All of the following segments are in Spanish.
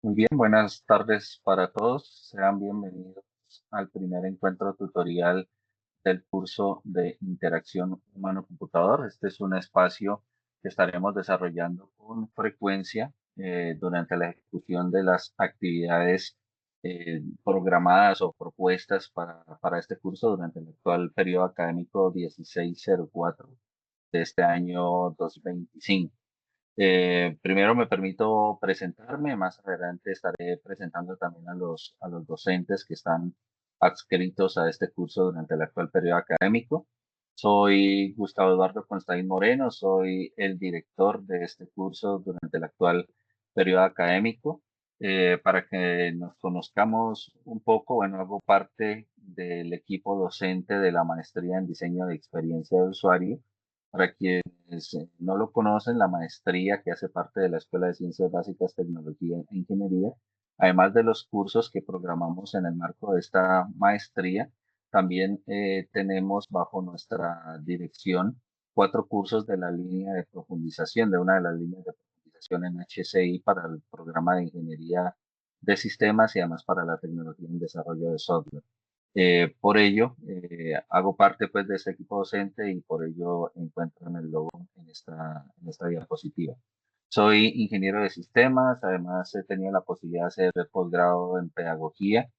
Muy bien, buenas tardes para todos. Sean bienvenidos al primer encuentro tutorial del curso de interacción humano-computador. Este es un espacio que estaremos desarrollando con frecuencia durante la ejecución de las actividades programadas o propuestas para este curso durante el actual periodo académico 1604 de este año 2025. Primero me permito presentarme, más adelante estaré presentando también a los docentes que están adscritos a este curso durante el actual periodo académico. Soy Gustavo Eduardo Constaín Moreno, soy el director de este curso durante el actual periodo académico. Para que nos conozcamos un poco, bueno, hago parte del equipo docente de la maestría en diseño de experiencia de usuario. Para quienes no lo conocen, la maestría que hace parte de la Escuela de Ciencias Básicas, Tecnología e Ingeniería, además de los cursos que programamos en el marco de esta maestría, también tenemos bajo nuestra dirección 4 cursos de la línea de profundización, de una de las líneas de profundización en HCI para el programa de Ingeniería de Sistemas y además para la tecnología en desarrollo de software. Por ello, hago parte pues de este equipo docente y por ello encuentran el logo en esta diapositiva. Soy ingeniero de sistemas, además he tenido la posibilidad de hacer el posgrado en pedagogía.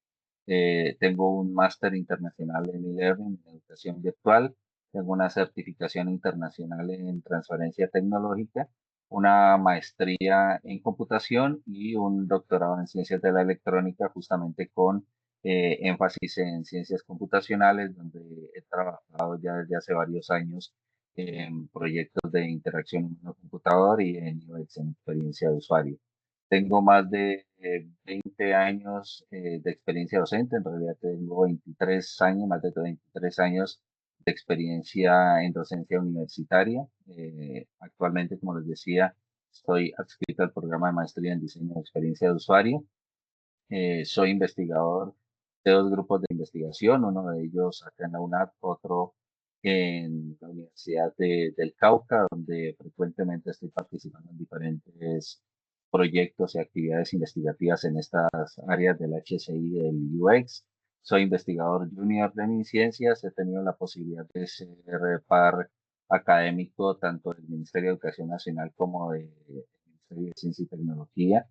Tengo un máster internacional en e-learning, en educación virtual. Tengo una certificación internacional en transferencia tecnológica, una maestría en computación y un doctorado en ciencias de la electrónica, justamente con énfasis en ciencias computacionales, donde he trabajado ya desde hace varios años en proyectos de interacción humano-computador y en UX, en experiencia de usuario. Tengo más de 20 años de experiencia docente, en realidad tengo 23 años, más de 23 años de experiencia en docencia universitaria. Actualmente, como les decía, estoy adscrito al programa de maestría en diseño de experiencia de usuario. Soy investigador de 2 grupos de investigación, uno de ellos acá en la UNAP, otro en la Universidad del Cauca, donde frecuentemente estoy participando en diferentes proyectos y actividades investigativas en estas áreas del HCI y del UX. Soy investigador junior de MinCiencias, he tenido la posibilidad de ser par académico tanto del Ministerio de Educación Nacional como del Ministerio de Ciencia y Tecnología.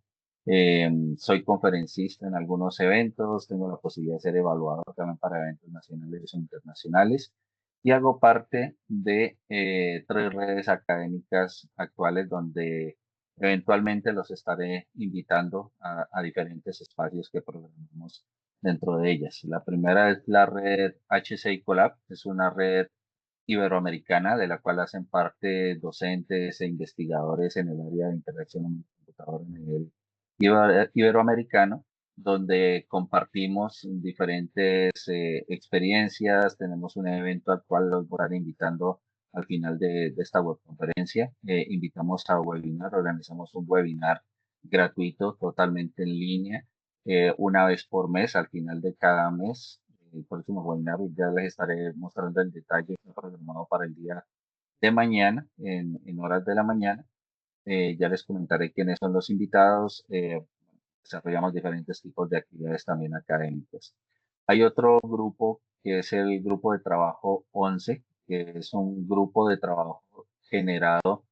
Soy conferencista en algunos eventos, tengo la posibilidad de ser evaluador también para eventos nacionales o internacionales y hago parte de 3 redes académicas actuales donde eventualmente los estaré invitando a diferentes espacios que programamos dentro de ellas. La primera es la red HCI Colab, es una red iberoamericana de la cual hacen parte docentes e investigadores en el área de interacción con el computador a nivel iberoamericano, donde compartimos diferentes experiencias. Tenemos un evento al cual los voy a estar invitando al final de esta webconferencia. Invitamos a webinar, organizamos un webinar gratuito, totalmente en línea, una vez por mes, al final de cada mes. El próximo webinar ya les estaré mostrando el detalle, está programado para el día de mañana, en horas de la mañana. Ya les comentaré quiénes son los invitados. Desarrollamos diferentes tipos de actividades también académicas. Hay otro grupo que es el grupo de trabajo 11, que es un grupo de trabajo generado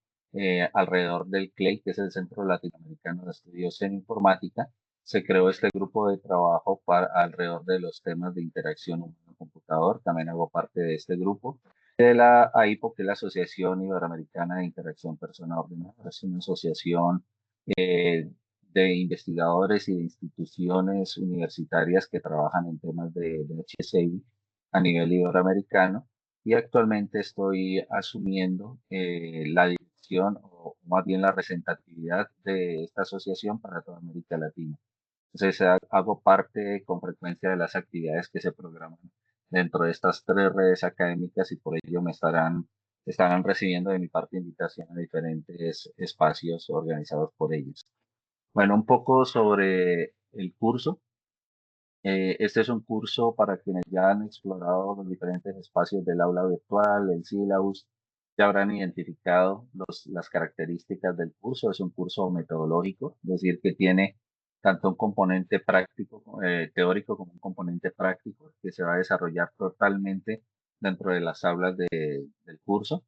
alrededor del CLEI, que es el Centro Latinoamericano de Estudios en Informática. Se creó este grupo de trabajo alrededor de los temas de interacción humano-computador. También hago parte de este grupo. De la AIPO, que es la Asociación Iberoamericana de Interacción Persona Ordenadora. Es una asociación eh, de investigadores y de instituciones universitarias que trabajan en temas de HCI a nivel iberoamericano, y actualmente estoy asumiendo la dirección o más bien la representatividad de esta asociación para toda América Latina. Entonces hago parte con frecuencia de las actividades que se programan dentro de estas 3 redes académicas y por ello estarán recibiendo de mi parte invitación a diferentes espacios organizados por ellos. Bueno, un poco sobre el curso. Este es un curso para quienes ya han explorado los diferentes espacios del aula virtual, el syllabus, ya habrán identificado las características del curso. Es un curso metodológico, es decir, que tiene tanto un componente práctico, teórico como un componente práctico que se va a desarrollar totalmente dentro de las aulas del curso.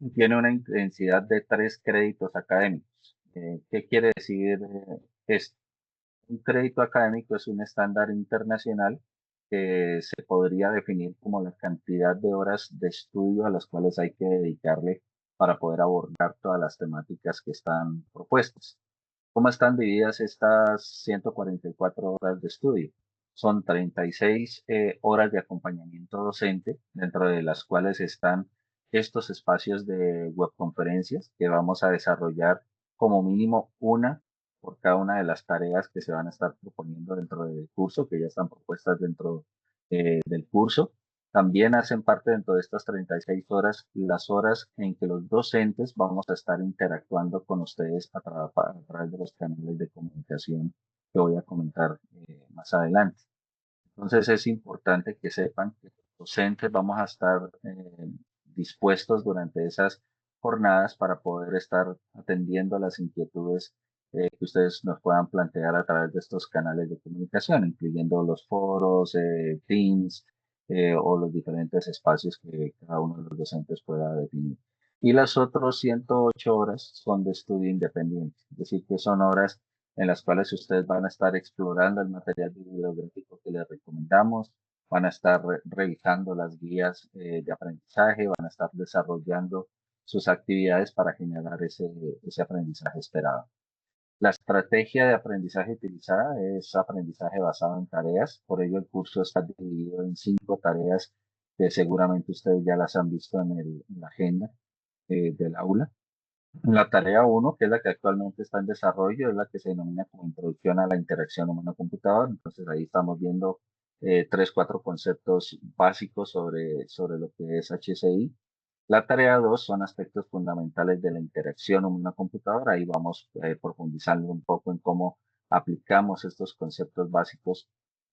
Y tiene una intensidad de 3 créditos académicos. ¿Qué quiere decir esto? Un crédito académico es un estándar internacional que se podría definir como la cantidad de horas de estudio a las cuales hay que dedicarle para poder abordar todas las temáticas que están propuestas. ¿Cómo están divididas estas 144 horas de estudio? Son 36 horas de acompañamiento docente, dentro de las cuales están estos espacios de webconferencias que vamos a desarrollar como mínimo una por cada una de las tareas que se van a estar proponiendo dentro del curso, que ya están propuestas dentro del curso. También hacen parte dentro de estas 36 horas las horas en que los docentes vamos a estar interactuando con ustedes a través de los canales de comunicación que voy a comentar más adelante. Entonces es importante que sepan que los docentes vamos a estar dispuestos durante esas jornadas para poder estar atendiendo las inquietudes que ustedes nos puedan plantear a través de estos canales de comunicación, incluyendo los foros, Teams o los diferentes espacios que cada uno de los docentes pueda definir. Y las otras 108 horas son de estudio independiente, es decir, que son horas en las cuales ustedes van a estar explorando el material bibliográfico que les recomendamos, van a estar revisando las guías de aprendizaje, van a estar desarrollando sus actividades para generar ese aprendizaje esperado. La estrategia de aprendizaje utilizada es aprendizaje basado en tareas, por ello el curso está dividido en 5 tareas que seguramente ustedes ya las han visto en la agenda del aula. La tarea uno, que es la que actualmente está en desarrollo, es la que se denomina como Introducción a la Interacción Humano-Computador. Entonces ahí estamos viendo 3, 4 conceptos básicos sobre lo que es HCI. La tarea 2 son aspectos fundamentales de la interacción humano-computador. Ahí vamos profundizando un poco en cómo aplicamos estos conceptos básicos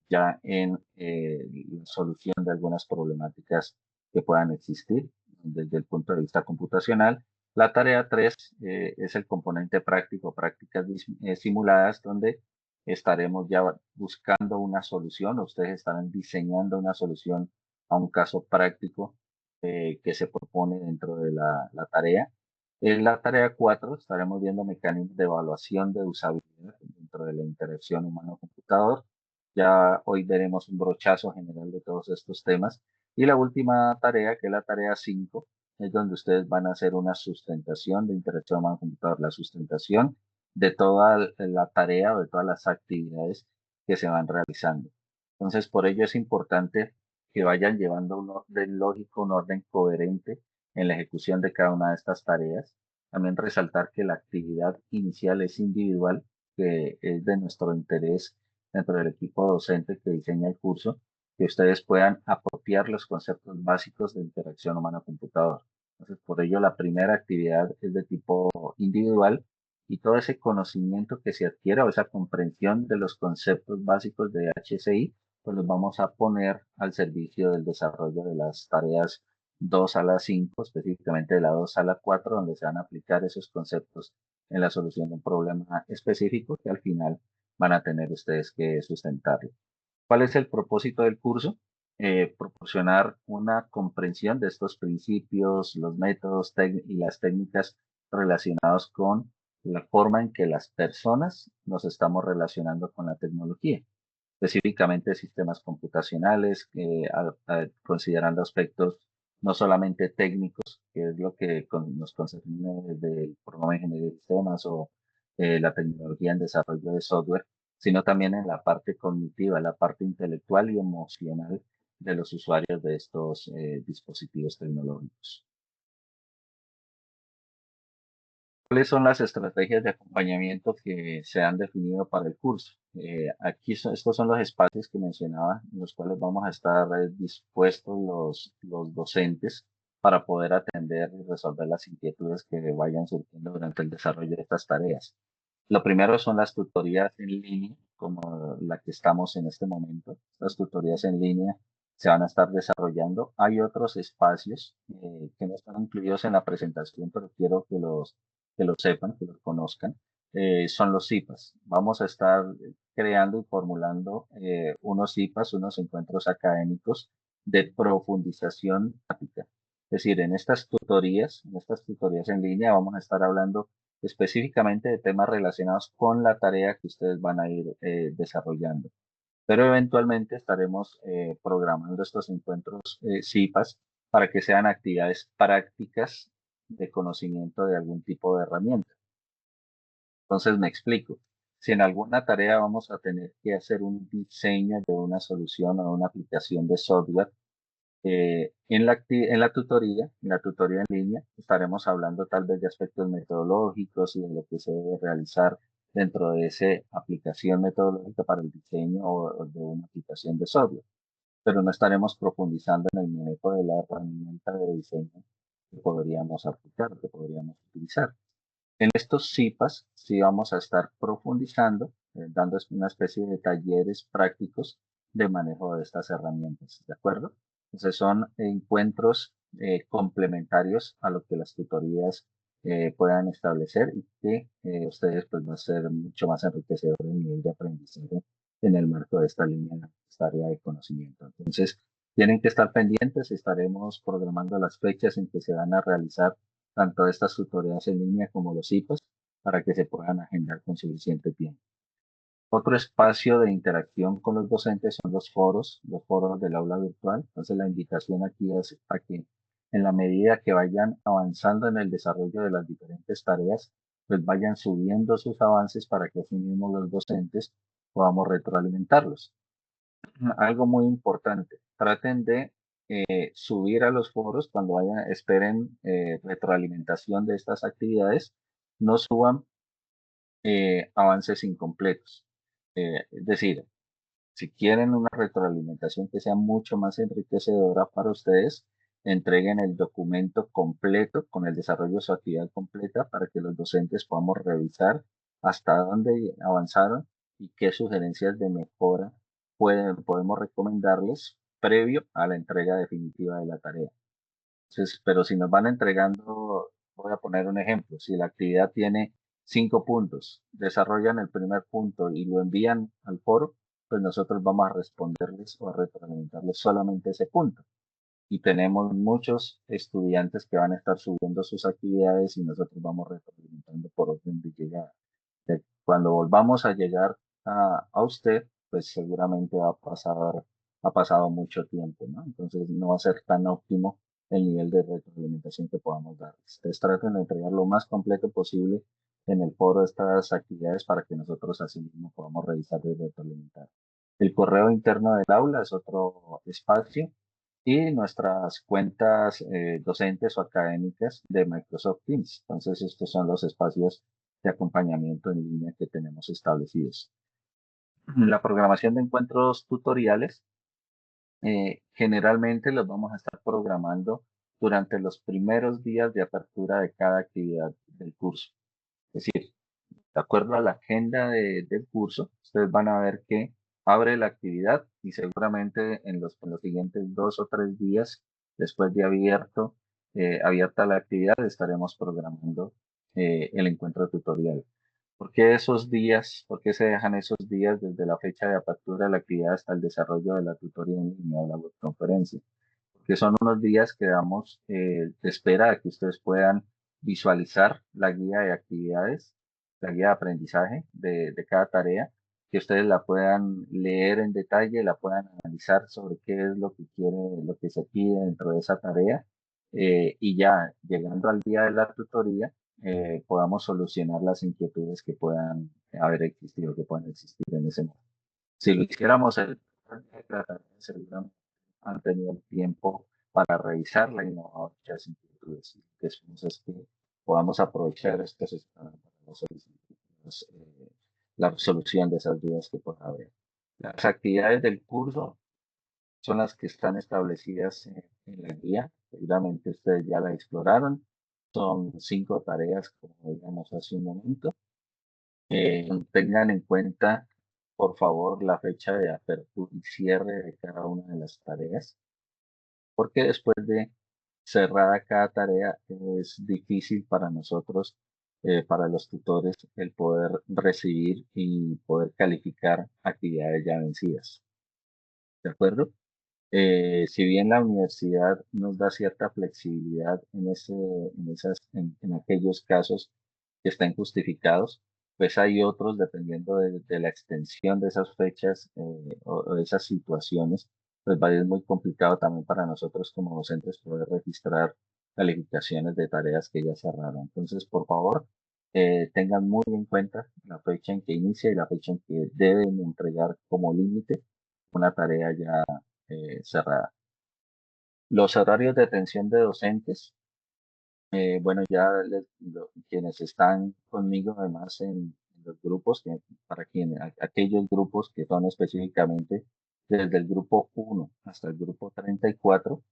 ya en la solución de algunas problemáticas que puedan existir desde el punto de vista computacional. La tarea 3 es el componente práctico, prácticas simuladas, donde estaremos ya buscando una solución, ustedes estarán diseñando una solución a un caso práctico que se propone dentro de la tarea. En la tarea 4 estaremos viendo mecanismos de evaluación de usabilidad dentro de la interacción humano-computador. Ya hoy veremos un brochazo general de todos estos temas. Y la última tarea, que es la tarea 5, es donde ustedes van a hacer una sustentación de interacción humano-computador, la sustentación de toda la tarea o de todas las actividades que se van realizando. Entonces, por ello es importante que vayan llevando un orden lógico, un orden coherente en la ejecución de cada una de estas tareas. También resaltar que la actividad inicial es individual, que es de nuestro interés dentro del equipo docente que diseña el curso, que ustedes puedan apropiar los conceptos básicos de interacción humano-computador. Entonces, por ello, la primera actividad es de tipo individual y todo ese conocimiento que se adquiera o esa comprensión de los conceptos básicos de HCI, pues los vamos a poner al servicio del desarrollo de las tareas 2 a la 5, específicamente de la 2 a la 4, donde se van a aplicar esos conceptos en la solución de un problema específico que al final van a tener ustedes que sustentarlo. ¿Cuál es el propósito del curso? Proporcionar una comprensión de estos principios, los métodos y las técnicas relacionados con la forma en que las personas nos estamos relacionando con la tecnología, específicamente sistemas computacionales, considerando aspectos no solamente técnicos, que es lo que nos concerne desde el programa de ingeniería de sistemas o la tecnología en desarrollo de software, sino también en la parte cognitiva, la parte intelectual y emocional de los usuarios de estos dispositivos tecnológicos. ¿Cuáles son las estrategias de acompañamiento que se han definido para el curso? Aquí estos son los espacios que mencionaba, en los cuales vamos a estar dispuestos los docentes para poder atender y resolver las inquietudes que vayan surgiendo durante el desarrollo de estas tareas. Lo primero son las tutorías en línea, como la que estamos en este momento. Las tutorías en línea se van a estar desarrollando. Hay otros espacios que no están incluidos en la presentación, pero quiero que los sepan, que los conozcan. son los CIPAS. Vamos a estar creando y formulando unos CIPAS, unos encuentros académicos de profundización práctica. Es decir, en estas tutorías en línea, vamos a estar hablando específicamente de temas relacionados con la tarea que ustedes van a ir desarrollando. Pero eventualmente estaremos programando estos encuentros CIPAS para que sean actividades prácticas de conocimiento de algún tipo de herramienta. Entonces me explico. Si en alguna tarea vamos a tener que hacer un diseño de una solución o una aplicación de software, en la tutoría en línea, estaremos hablando tal vez de aspectos metodológicos y de lo que se debe realizar dentro de esa aplicación metodológica para el diseño o de una aplicación de software, pero no estaremos profundizando en el manejo de la herramienta de diseño que podríamos aplicar, que podríamos utilizar. En estos CIPAS sí vamos a estar profundizando, dando una especie de talleres prácticos de manejo de estas herramientas, ¿de acuerdo? Entonces son encuentros complementarios a lo que las tutorías puedan establecer y que ustedes pues va a ser mucho más enriquecedor el nivel de aprendizaje en el marco de esta línea, esta área de conocimiento. Entonces tienen que estar pendientes, estaremos programando las fechas en que se van a realizar tanto estas tutorías en línea como los CIPAS para que se puedan agendar con suficiente tiempo. Otro espacio de interacción con los docentes son los foros del aula virtual. Entonces la invitación aquí es a que en la medida que vayan avanzando en el desarrollo de las diferentes tareas, pues vayan subiendo sus avances para que así mismo los docentes podamos retroalimentarlos. Algo muy importante, traten de subir a los foros cuando vayan, esperen retroalimentación de estas actividades, no suban avances incompletos. Es decir, si quieren una retroalimentación que sea mucho más enriquecedora para ustedes, entreguen el documento completo con el desarrollo de su actividad completa para que los docentes podamos revisar hasta dónde avanzaron y qué sugerencias de mejora podemos recomendarles previo a la entrega definitiva de la tarea. Entonces, pero si nos van entregando, voy a poner un ejemplo, si la actividad tiene 5 puntos, desarrollan el primer punto y lo envían al foro, pues nosotros vamos a responderles o a retroalimentarles solamente ese punto. Y tenemos muchos estudiantes que van a estar subiendo sus actividades y nosotros vamos retroalimentando por orden de llegada. Cuando volvamos a llegar a usted, pues seguramente ha pasado mucho tiempo, ¿no? Entonces no va a ser tan óptimo el nivel de retroalimentación que podamos darles. Ustedes traten de entregar lo más completo posible en el foro de estas actividades para que nosotros así mismo podamos revisar y retroalimentar. El correo interno del aula es otro espacio y nuestras cuentas docentes o académicas de Microsoft Teams. Entonces, estos son los espacios de acompañamiento en línea que tenemos establecidos. La programación de encuentros tutoriales generalmente los vamos a estar programando durante los primeros días de apertura de cada actividad del curso. Es decir, de acuerdo a la agenda del curso, ustedes van a ver que abre la actividad y seguramente en los siguientes 2 o 3 días, después de abierta la actividad, estaremos programando el encuentro tutorial. ¿Por qué esos días? ¿Por qué se dejan esos días desde la fecha de apertura de la actividad hasta el desarrollo de la tutoría en línea o la webconferencia? Que son unos días que damos de espera a que ustedes puedan visualizar la guía de actividades, la guía de aprendizaje de cada tarea, que ustedes la puedan leer en detalle, la puedan analizar sobre qué es lo que quiere, lo que se pide dentro de esa tarea, y ya llegando al día de la tutoría, podamos solucionar las inquietudes que puedan haber existido, que puedan existir en ese momento. Si lo hiciéramos seguramente han tenido el tiempo para revisarla y no a muchas inquietudes. Y que esperamos es que podamos aprovechar estas para la resolución de esas dudas que pueda haber. Las actividades del curso son las que están establecidas en la guía. Seguramente ustedes ya la exploraron. Son 5 tareas, como veíamos hace un momento. Tengan en cuenta, por favor, la fecha de apertura y cierre de cada una de las tareas, porque después de cerrada cada tarea es difícil para nosotros para los tutores el poder recibir y poder calificar actividades ya vencidas. ¿De acuerdo? Si bien la universidad nos da cierta flexibilidad en aquellos casos que estén justificados, pues hay otros, dependiendo de la extensión de esas fechas o de esas situaciones, pues va a ser muy complicado también para nosotros como docentes poder registrar calificaciones de tareas que ya cerraron. Entonces, por favor, tengan muy en cuenta la fecha en que inicia y la fecha en que deben entregar como límite una tarea ya cerrada. Los horarios de atención de docentes, bueno, ya quienes están conmigo además en los grupos, para aquellos grupos que son específicamente desde el grupo 1 hasta el grupo 34,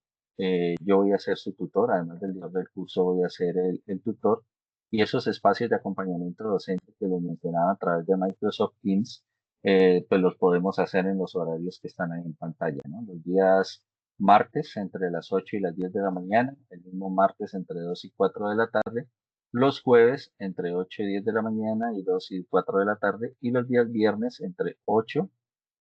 yo voy a ser su tutor, además del día del curso voy a ser el tutor, y esos espacios de acompañamiento docente que les mencionaba a través de Microsoft Teams, pues los podemos hacer en los horarios que están ahí en pantalla, ¿no? Los días martes entre las 8 y las 10 de la mañana, el mismo martes entre 2 y 4 de la tarde, los jueves entre 8 y 10 de la mañana y 2 y 4 de la tarde, y los días viernes entre 8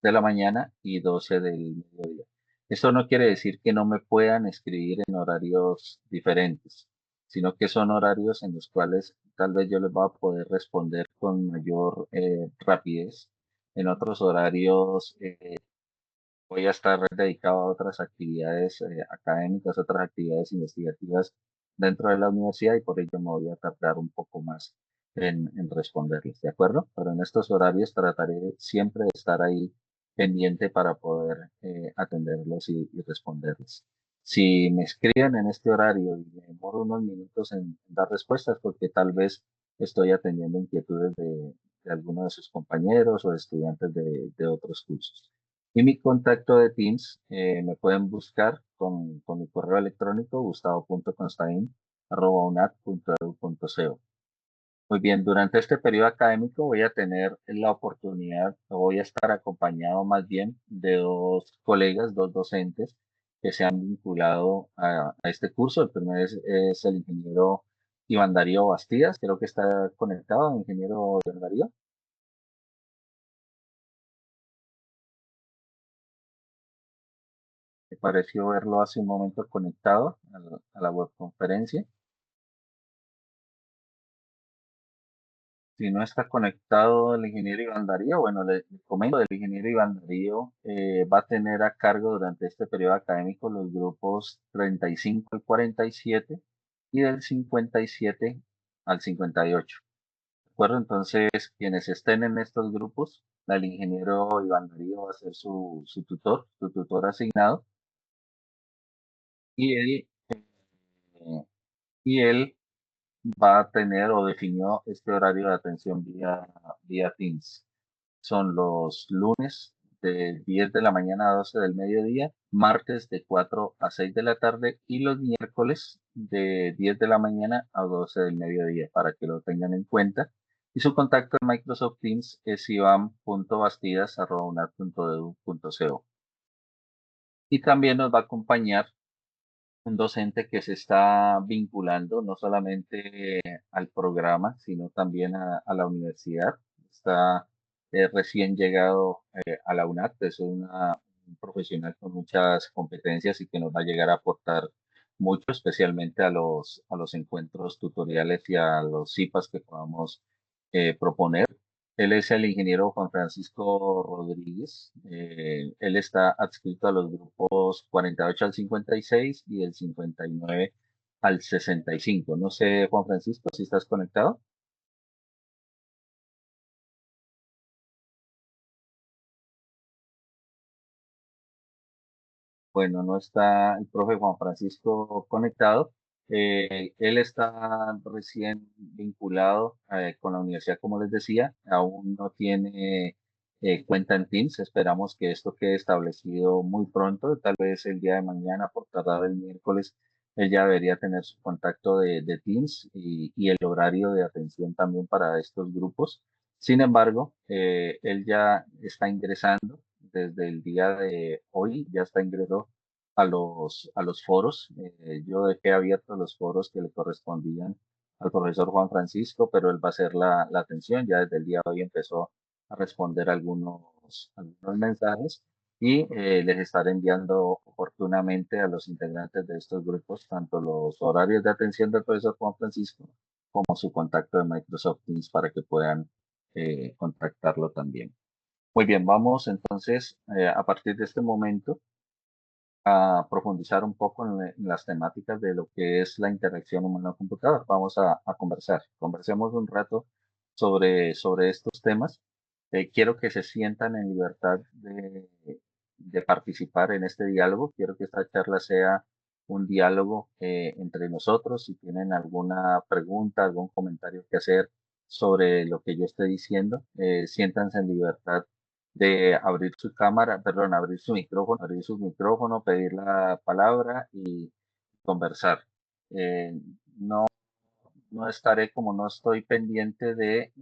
de la mañana y 12 del mediodía. Esto no quiere decir que no me puedan escribir en horarios diferentes, sino que son horarios en los cuales tal vez yo les voy a poder responder con mayor rapidez. En otros horarios voy a estar dedicado a otras actividades académicas, otras actividades investigativas dentro de la universidad y por ello me voy a tardar un poco más en responderles, ¿de acuerdo? Pero en estos horarios trataré siempre de estar ahí pendiente para poder atenderlos y responderles. Si me escriben en este horario y me demoro unos minutos en dar respuestas porque tal vez estoy atendiendo inquietudes de algunos de sus compañeros o estudiantes de otros cursos. Y mi contacto de Teams me pueden buscar con mi correo electrónico gustavo.constain@unat.edu.co. Muy bien, durante este periodo académico voy a tener la oportunidad, o voy a estar acompañado más bien de dos colegas, dos docentes que se han vinculado a este curso. El primero es el ingeniero Iván Darío Bastidas, creo que está conectado, ingeniero Iván Darío. Me pareció verlo hace un momento conectado a la webconferencia. Si no está conectado el ingeniero Iván Darío, bueno, le comento, el ingeniero Iván Darío va a tener a cargo durante este periodo académico los grupos 35 al 47 y del 57 al 58. ¿De acuerdo? Entonces, quienes estén en estos grupos, el ingeniero Iván Darío va a ser su tutor asignado, y eh, él va a tener o definió este horario de atención vía Teams. Son los lunes de 10 de la mañana a 12 del mediodía, martes de 4 a 6 de la tarde y los miércoles de 10 de la mañana a 12 del mediodía, para que lo tengan en cuenta. Y su contacto en Microsoft Teams es ivan.bastidas@unat.edu.co. Y también nos va a acompañar un docente que se está vinculando no solamente al programa, sino también a la universidad. Está recién llegado a la UNAT, es un profesional con muchas competencias y que nos va a llegar a aportar mucho, especialmente a los encuentros tutoriales y a los CIPAs que podamos proponer. Él es el ingeniero Juan Francisco Rodríguez. Él está adscrito a los grupos 48 al 56 y el 59 al 65. No sé, Juan Francisco, si estás conectado. Bueno, no está el profe Juan Francisco conectado. Él está recién vinculado con la universidad, como les decía, aún no tiene cuenta en Teams. Esperamos que esto quede establecido muy pronto, tal vez el día de mañana, por tardar el miércoles. Él ya debería tener su contacto de Teams y el horario de atención también para estos grupos. Sin embargo, él ya está ingresando desde el día de hoy, ya está ingresado a los foros. Yo dejé abiertos los foros que le correspondían al profesor Juan Francisco, pero él va a hacer la atención. Ya desde el día de hoy empezó a responder algunos mensajes y les estaré enviando oportunamente a los integrantes de estos grupos tanto los horarios de atención del profesor Juan Francisco como su contacto de Microsoft Teams para que puedan contactarlo también. Muy bien, vamos entonces a partir de este momento a profundizar un poco en las temáticas de lo que es la interacción humano-computador. Vamos a conversar. Conversemos un rato sobre estos temas. Quiero que se sientan en libertad de participar en este diálogo. Quiero que esta charla sea un diálogo entre nosotros. Si tienen alguna pregunta, algún comentario que hacer sobre lo que yo estoy diciendo, siéntanse en libertad de abrir su cámara, perdón, abrir su micrófono, pedir la palabra y conversar. Eh, no, no estaré como no estoy pendiente de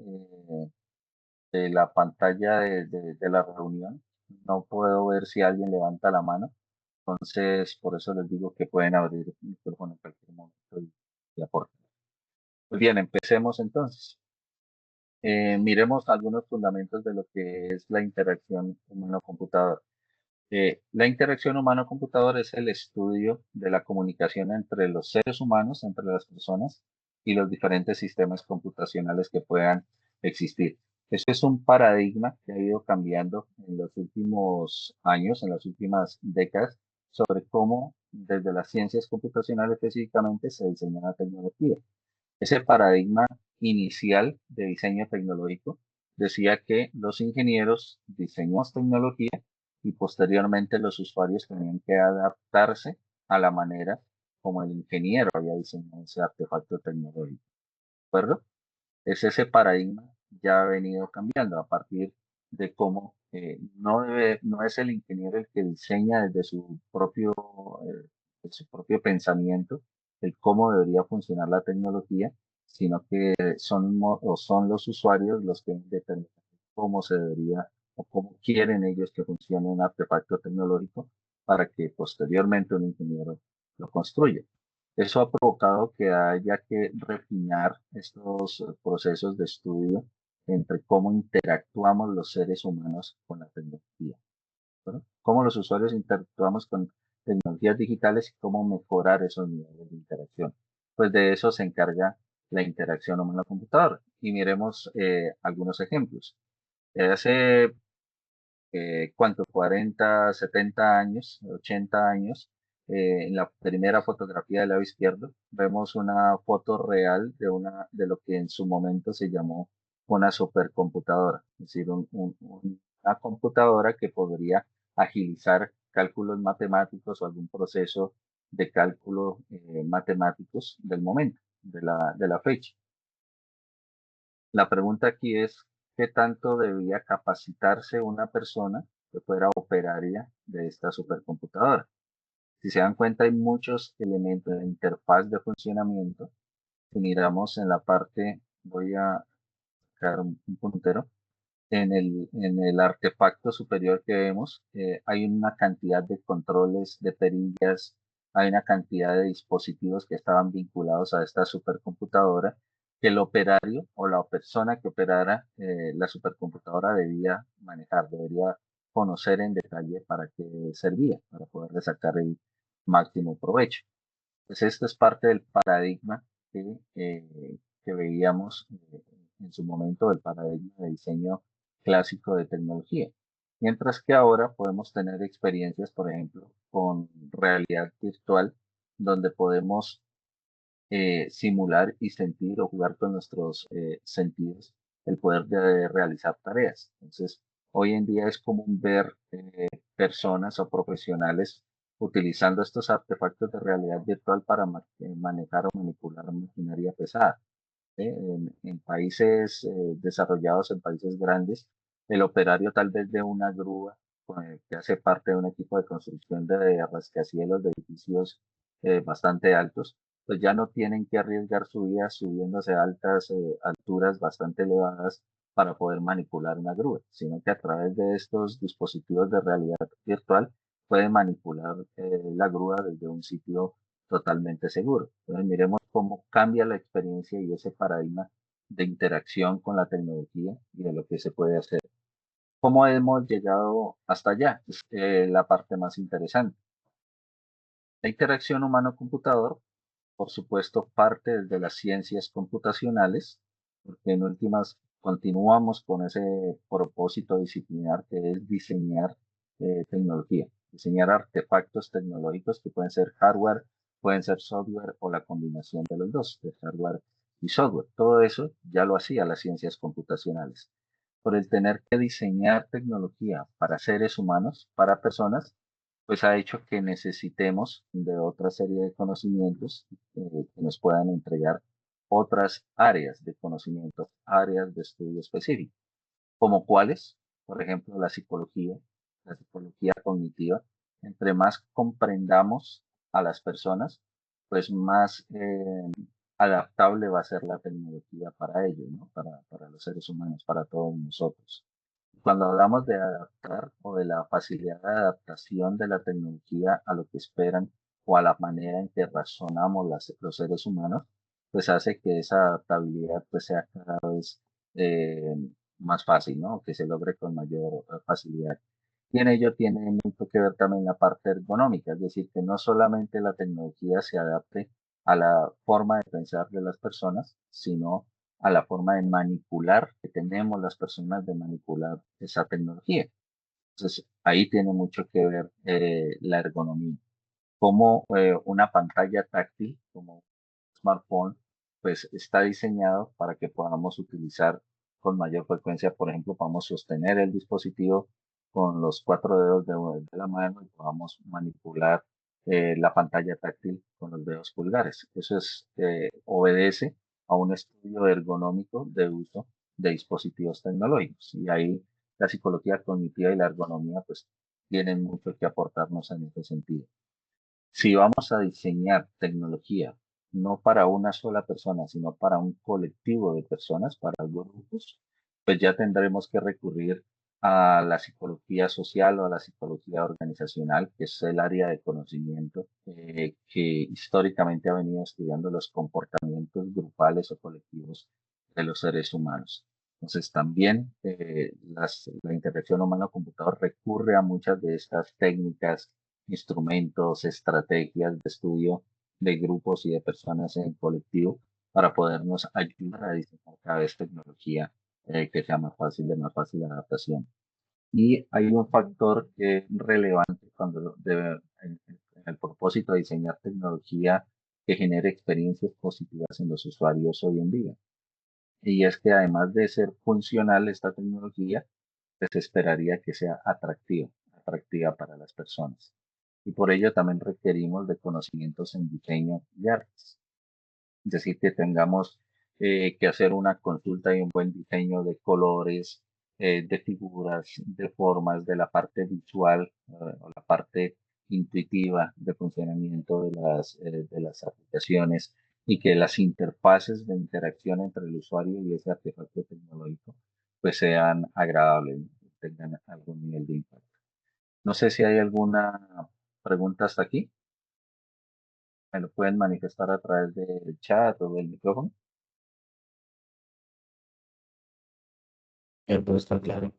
la pantalla de la reunión. No puedo ver si alguien levanta la mano. Entonces, por eso les digo que pueden abrir el micrófono en cualquier momento y aportar. Muy bien, empecemos entonces. Miremos algunos fundamentos de lo que es la interacción humano-computador. La interacción humano-computador es el estudio de la comunicación entre los seres humanos, entre las personas y los diferentes sistemas computacionales que puedan existir. Esto es un paradigma que ha ido cambiando en los últimos años, en las últimas décadas, sobre cómo desde las ciencias computacionales específicamente se diseña la tecnología. Ese paradigma inicial de diseño tecnológico decía que los ingenieros diseñamos tecnología y posteriormente los usuarios tenían que adaptarse a la manera como el ingeniero había diseñado ese artefacto tecnológico. ¿De acuerdo? Es ese paradigma ya ha venido cambiando a partir de cómo no es el ingeniero el que diseña de su propio pensamiento el cómo debería funcionar la tecnología, sino que son los usuarios los que determinan cómo se debería o cómo quieren ellos que funcione un artefacto tecnológico para que posteriormente un ingeniero lo construya. Eso ha provocado que haya que refinar estos procesos de estudio entre cómo interactuamos los seres humanos con la tecnología, ¿verdad? Cómo los usuarios interactuamos con tecnologías digitales y cómo mejorar esos niveles de interacción. Pues de eso se encarga la interacción humano-computador. Y miremos algunos ejemplos. Hace ¿cuánto? 40, 70 años, 80 años, en la primera fotografía del lado izquierdo, vemos una foto real de lo que en su momento se llamó una supercomputadora, es decir, una computadora que podría agilizar cálculos matemáticos o algún proceso de cálculo matemáticos del momento, de la fecha. La pregunta aquí es, ¿qué tanto debía capacitarse una persona que fuera operaria de esta supercomputadora? Si se dan cuenta, hay muchos elementos de interfaz de funcionamiento. Si miramos en la parte, voy a sacar un puntero, en el artefacto superior que vemos, hay una cantidad de controles, de perillas, hay una cantidad de dispositivos que estaban vinculados a esta supercomputadora que el operario o la persona que operara la supercomputadora debía manejar, debería conocer en detalle para qué servía, para poder sacar el máximo provecho. Pues esto es parte del paradigma que veíamos en su momento, el paradigma de diseño clásico de tecnología. Mientras que ahora podemos tener experiencias, por ejemplo, con realidad virtual, donde podemos simular y sentir o jugar con nuestros sentidos el poder de realizar tareas. Entonces, hoy en día es común ver personas o profesionales utilizando estos artefactos de realidad virtual para manejar o manipular maquinaria pesada. En países desarrollados, en países grandes, el operario tal vez de una grúa que hace parte de un equipo de construcción de rascacielos de edificios bastante altos, pues ya no tienen que arriesgar su vida subiéndose a altas alturas bastante elevadas para poder manipular una grúa, sino que a través de estos dispositivos de realidad virtual pueden manipular la grúa desde un sitio totalmente seguro. Entonces miremos cómo cambia la experiencia y ese paradigma de interacción con la tecnología y de lo que se puede hacer. ¿Cómo hemos llegado hasta allá? Es la parte más interesante. La interacción humano-computador, por supuesto, parte desde las ciencias computacionales, porque en últimas continuamos con ese propósito disciplinar que es diseñar tecnología, diseñar artefactos tecnológicos que pueden ser hardware, pueden ser software o la combinación de los dos, de hardware y software. Todo eso ya lo hacía las ciencias computacionales. Por el tener que diseñar tecnología para seres humanos, para personas, pues ha hecho que necesitemos de otra serie de conocimientos que nos puedan entregar otras áreas de conocimiento, áreas de estudio específico, como cuáles, por ejemplo, la psicología cognitiva. Entre más comprendamos a las personas, pues más adaptable va a ser la tecnología para ellos, ¿no? Para los seres humanos, para todos nosotros. Cuando hablamos de adaptar o de la facilidad de adaptación de la tecnología a lo que esperan o a la manera en que razonamos los seres humanos, pues hace que esa adaptabilidad pues sea cada vez eh, más fácil, ¿no? Que se logre con mayor facilidad. Y en ello tiene mucho que ver también la parte ergonómica, es decir, que no solamente la tecnología se adapte a la forma de pensar de las personas, sino a la forma de manipular que tenemos las personas de manipular esa tecnología. Entonces, ahí tiene mucho que ver la ergonomía. Como una pantalla táctil, como un smartphone, pues está diseñado para que podamos utilizar con mayor frecuencia, por ejemplo, podamos sostener el dispositivo con los cuatro dedos de la mano y podamos manipular la pantalla táctil con los dedos pulgares. Eso obedece a un estudio ergonómico de uso de dispositivos tecnológicos. Y ahí la psicología cognitiva y la ergonomía pues tienen mucho que aportarnos en ese sentido. Si vamos a diseñar tecnología no para una sola persona, sino para un colectivo de personas, para grupos, pues ya tendremos que recurrir a la psicología social o a la psicología organizacional, que es el área de conocimiento que históricamente ha venido estudiando los comportamientos grupales o colectivos de los seres humanos. Entonces también la interacción humano-computador recurre a muchas de estas técnicas, instrumentos, estrategias de estudio de grupos y de personas en colectivo para podernos ayudar a diseñar cada vez tecnología que sea de más fácil adaptación. Y hay un factor que es relevante en el propósito de diseñar tecnología que genere experiencias positivas en los usuarios hoy en día. Y es que además de ser funcional esta tecnología, pues se esperaría que sea atractiva para las personas. Y por ello también requerimos de conocimientos en diseño y artes. Es decir, que tengamos que hacer una consulta y un buen diseño de colores, de figuras, de formas, de la parte visual o la parte intuitiva de funcionamiento de las aplicaciones y que las interfaces de interacción entre el usuario y ese artefacto tecnológico pues sean agradables, ¿no? Tengan algún nivel de impacto. No sé si hay alguna pregunta hasta aquí. Me lo pueden manifestar a través del chat o del micrófono. Todo está claro.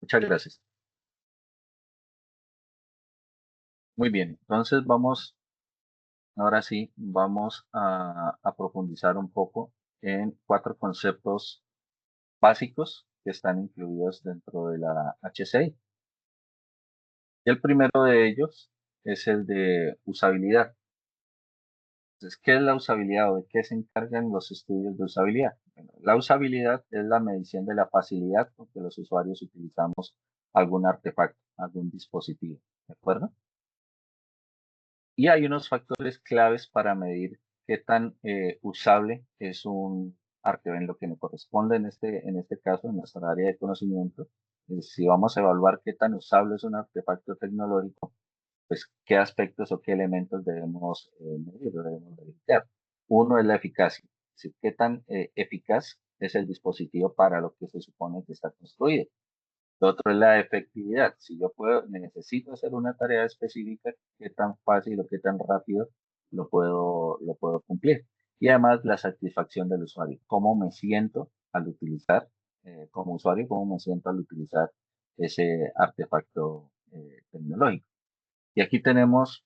Muchas gracias. Muy bien, entonces ahora sí, vamos a profundizar un poco en cuatro conceptos básicos que están incluidos dentro de la HCI. Y el primero de ellos es el de usabilidad. Entonces, ¿qué es la usabilidad o de qué se encargan los estudios de usabilidad? Bueno, la usabilidad es la medición de la facilidad con que los usuarios utilizamos algún artefacto, algún dispositivo. ¿De acuerdo? Y hay unos factores claves para medir qué tan usable es un arte. En lo que me corresponde en este caso, en nuestra área de conocimiento, si vamos a evaluar qué tan usable es un artefacto tecnológico, pues qué aspectos o qué elementos debemos medir o debemos verificar. Uno es la eficacia, es decir, qué tan eficaz es el dispositivo para lo que se supone que está construido. Lo otro es la efectividad. Si yo necesito hacer una tarea específica, qué tan fácil o qué tan rápido lo puedo cumplir. Y además la satisfacción del usuario. Cómo me siento al utilizar, como usuario, cómo me siento al utilizar ese artefacto tecnológico. Y aquí tenemos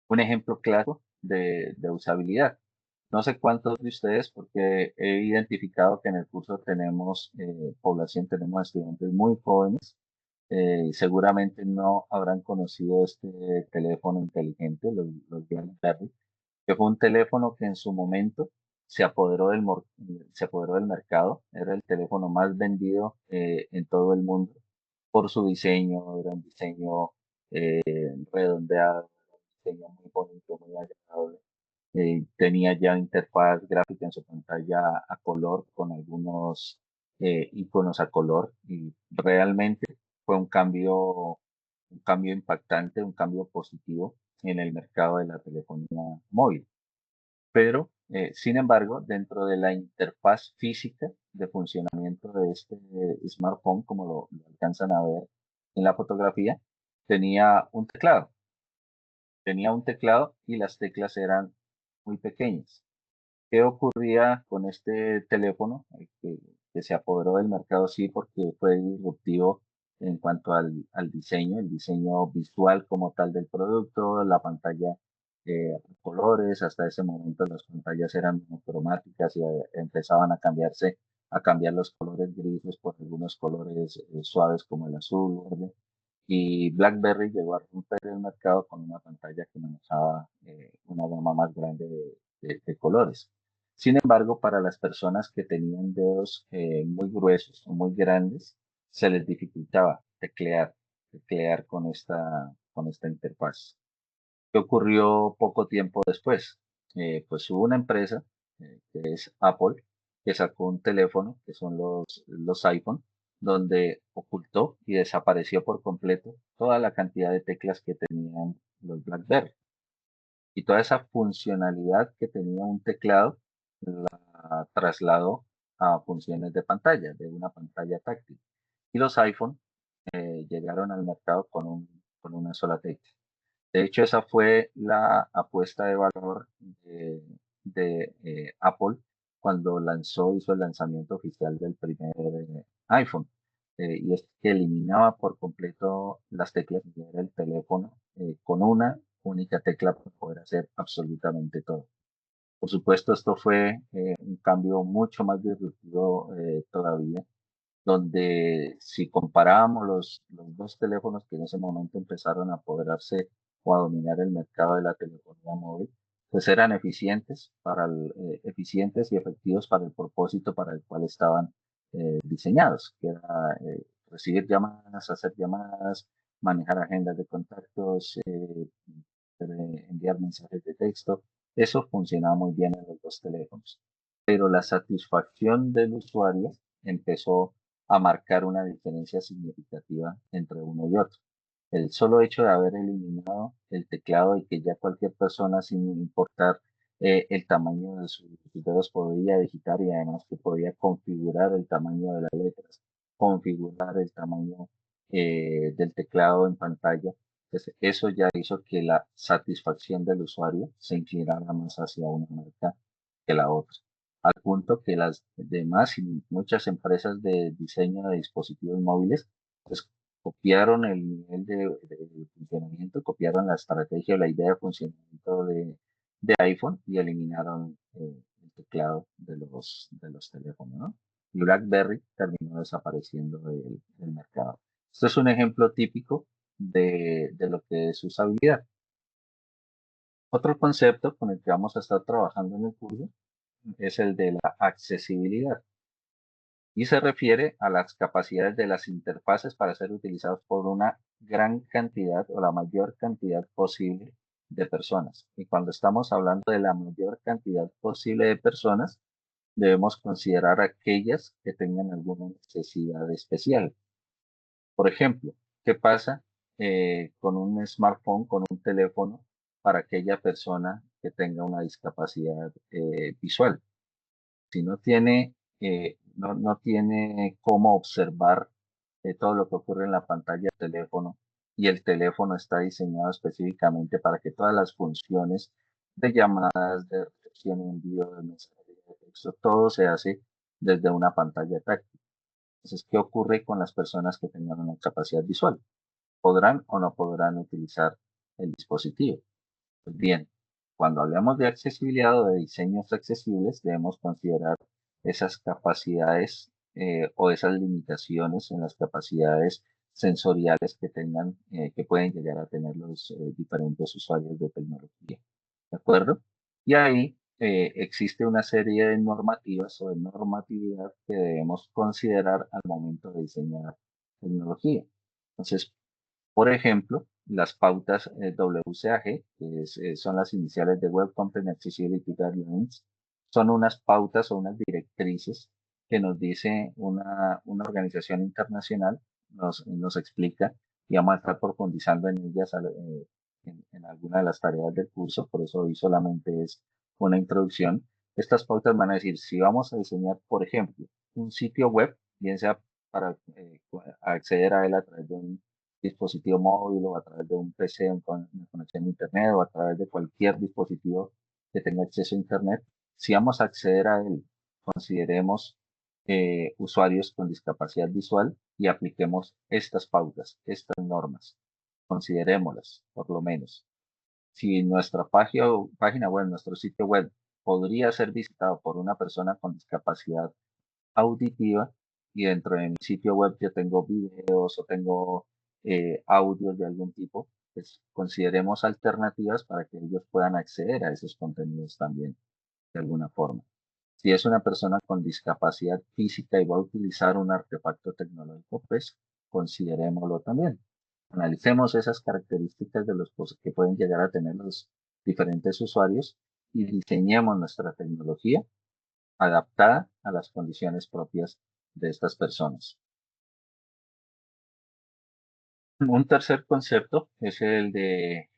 un ejemplo claro de usabilidad. No sé cuántos de ustedes, porque he identificado que en el curso tenemos población, tenemos estudiantes muy jóvenes, seguramente no habrán conocido este teléfono inteligente, los BlackBerry, que fue un teléfono que en su momento se apoderó del mercado, era el teléfono más vendido en todo el mundo por su diseño, era un diseño redondeado, un diseño muy bonito, muy agradable. Tenía ya interfaz gráfica en su pantalla a color con algunos iconos a color y realmente fue un cambio impactante, un cambio positivo en el mercado de la telefonía móvil. Pero, sin embargo, dentro de la interfaz física de funcionamiento de este smartphone, como lo alcanzan a ver en la fotografía, tenía un teclado. Tenía un teclado y las teclas eran muy pequeñas. ¿Qué ocurría con este teléfono que se apoderó del mercado? Sí, porque fue disruptivo en cuanto al diseño, el diseño visual como tal del producto, la pantalla colores, hasta ese momento las pantallas eran monocromáticas y empezaban a cambiar los colores grises por algunos colores suaves como el azul, verde. Y BlackBerry llegó a romper el mercado con una pantalla que manejaba una gama más grande de colores. Sin embargo, para las personas que tenían dedos muy gruesos o muy grandes, se les dificultaba teclear con esta interfaz. ¿Qué ocurrió poco tiempo después? Pues hubo una empresa, que es Apple, que sacó un teléfono, que son los iPhone, donde ocultó y desapareció por completo toda la cantidad de teclas que tenían los BlackBerry. Y toda esa funcionalidad que tenía un teclado la trasladó a funciones de pantalla, de una pantalla táctil. Y los iPhone llegaron al mercado con una sola tecla. De hecho, esa fue la apuesta de valor de Apple cuando hizo el lanzamiento oficial del primer iPhone. Y es que eliminaba por completo las teclas y era el teléfono con una única tecla para poder hacer absolutamente todo. Por supuesto, esto fue un cambio mucho más disruptivo todavía, donde si comparábamos los dos teléfonos que en ese momento empezaron a apoderarse o a dominar el mercado de la telefonía móvil, pues eran eficientes y efectivos para el propósito para el cual estaban diseñados, que era recibir llamadas, hacer llamadas, manejar agendas de contactos, enviar mensajes de texto. Eso funcionaba muy bien en los dos teléfonos. Pero la satisfacción del usuario empezó a marcar una diferencia significativa entre uno y otro. El solo hecho de haber eliminado el teclado y que ya cualquier persona, sin importar el tamaño de sus dedos, podía digitar y además que podía configurar el tamaño de las letras, configurar el tamaño del teclado en pantalla. Entonces, eso ya hizo que la satisfacción del usuario se inclinara más hacia una marca que la otra, al punto que las demás y muchas empresas de diseño de dispositivos móviles pues copiaron el nivel de funcionamiento, copiaron la estrategia o la idea de funcionamiento de iPhone y eliminaron el teclado de los teléfonos, ¿no? Y BlackBerry terminó desapareciendo del mercado. Esto es un ejemplo típico de lo que es usabilidad. Otro concepto con el que vamos a estar trabajando en el curso es el de la accesibilidad y se refiere a las capacidades de las interfaces para ser utilizados por una gran cantidad o la mayor cantidad posible de personas. Y cuando estamos hablando de la mayor cantidad posible de personas, debemos considerar aquellas que tengan alguna necesidad especial. Por ejemplo, ¿qué pasa con un smartphone, con un teléfono para aquella persona que tenga una discapacidad visual? Si no tiene cómo observar todo lo que ocurre en la pantalla del teléfono y el teléfono está diseñado específicamente para que todas las funciones de llamadas, de recepción y envío de mensajería de texto, todo se hace desde una pantalla táctil. Entonces, ¿qué ocurre con las personas que tengan una capacidad visual? ¿Podrán o no podrán utilizar el dispositivo? Pues bien, cuando hablamos de accesibilidad o de diseños accesibles, debemos considerar esas capacidades o esas limitaciones en las capacidades sensoriales que tengan, que pueden llegar a tener los diferentes usuarios de tecnología. ¿De acuerdo? Y ahí existe una serie de normativas o de normatividad que debemos considerar al momento de diseñar tecnología. Entonces, por ejemplo, las pautas WCAG, que son las iniciales de Web Content Accessibility Guidelines, son unas pautas o unas directrices que nos dice una organización internacional, nos explica, y vamos a estar profundizando en ellas en alguna de las tareas del curso, por eso hoy solamente es una introducción. Estas pautas van a decir, si vamos a diseñar, por ejemplo, un sitio web, bien sea para acceder a él a través de un dispositivo móvil o a través de un PC con una conexión a Internet o a través de cualquier dispositivo que tenga acceso a Internet, si vamos a acceder a él, consideremos usuarios con discapacidad visual y apliquemos estas pautas, estas normas. Considerémoslas, por lo menos. Si nuestra página web, nuestro sitio web, podría ser visitado por una persona con discapacidad auditiva y dentro de mi sitio web yo tengo videos o tengo audios de algún tipo, pues consideremos alternativas para que ellos puedan acceder a esos contenidos también de alguna forma. Si es una persona con discapacidad física y va a utilizar un artefacto tecnológico, pues considerémoslo también. Analicemos esas características de los que pueden llegar a tener los diferentes usuarios y diseñemos nuestra tecnología adaptada a las condiciones propias de estas personas. Un tercer concepto es el de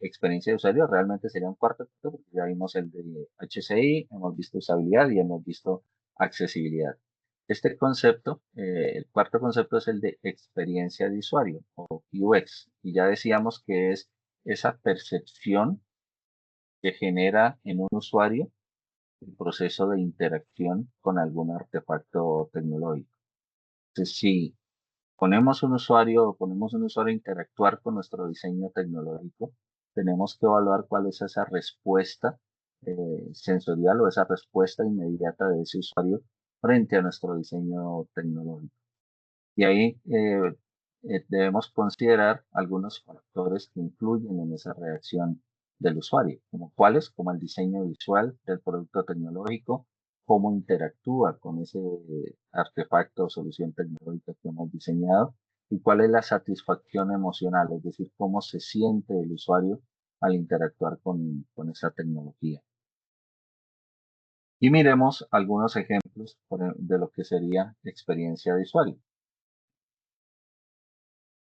experiencia de usuario. Realmente sería un cuarto concepto porque ya vimos el de HCI, hemos visto usabilidad y hemos visto accesibilidad. Este concepto, el cuarto concepto es el de experiencia de usuario o UX. Y ya decíamos que es esa percepción que genera en un usuario el proceso de interacción con algún artefacto tecnológico. Entonces, si ponemos un usuario a interactuar con nuestro diseño tecnológico, tenemos que evaluar cuál es esa respuesta sensorial o esa respuesta inmediata de ese usuario frente a nuestro diseño tecnológico. Y ahí debemos considerar algunos factores que influyen en esa reacción del usuario, como cuáles, como el diseño visual del producto tecnológico, cómo interactúa con ese artefacto o solución tecnológica que hemos diseñado y cuál es la satisfacción emocional, es decir, cómo se siente el usuario al interactuar con esa tecnología. Y miremos algunos ejemplos de lo que sería experiencia de usuario.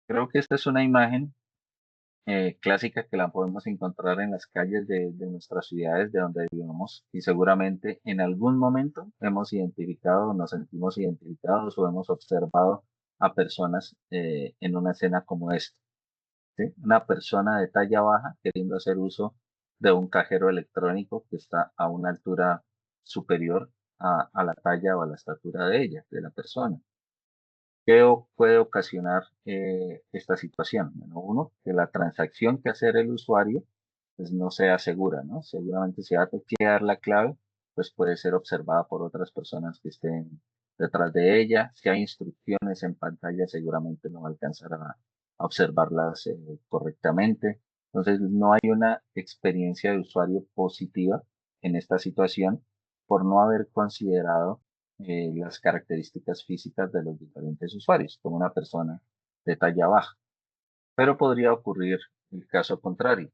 Creo que esta es una imagen clásica que la podemos encontrar en las calles de nuestras ciudades de donde vivimos y seguramente en algún momento hemos identificado o nos sentimos identificados o hemos observado a personas en una escena como esta. ¿Sí? Una persona de talla baja queriendo hacer uso de un cajero electrónico que está a una altura superior a la talla o a la estatura de ella, de la persona. ¿Qué puede ocasionar esta situación? Bueno, uno, que la transacción que hacer el usuario pues no sea segura, ¿no? Seguramente si va a teclear la clave, pues puede ser observada por otras personas que estén detrás de ella. Si hay instrucciones en pantalla, seguramente no va a alcanzar a observarlas correctamente. Entonces, no hay una experiencia de usuario positiva en esta situación por no haber considerado las características físicas de los diferentes usuarios, como una persona de talla baja. Pero podría ocurrir el caso contrario,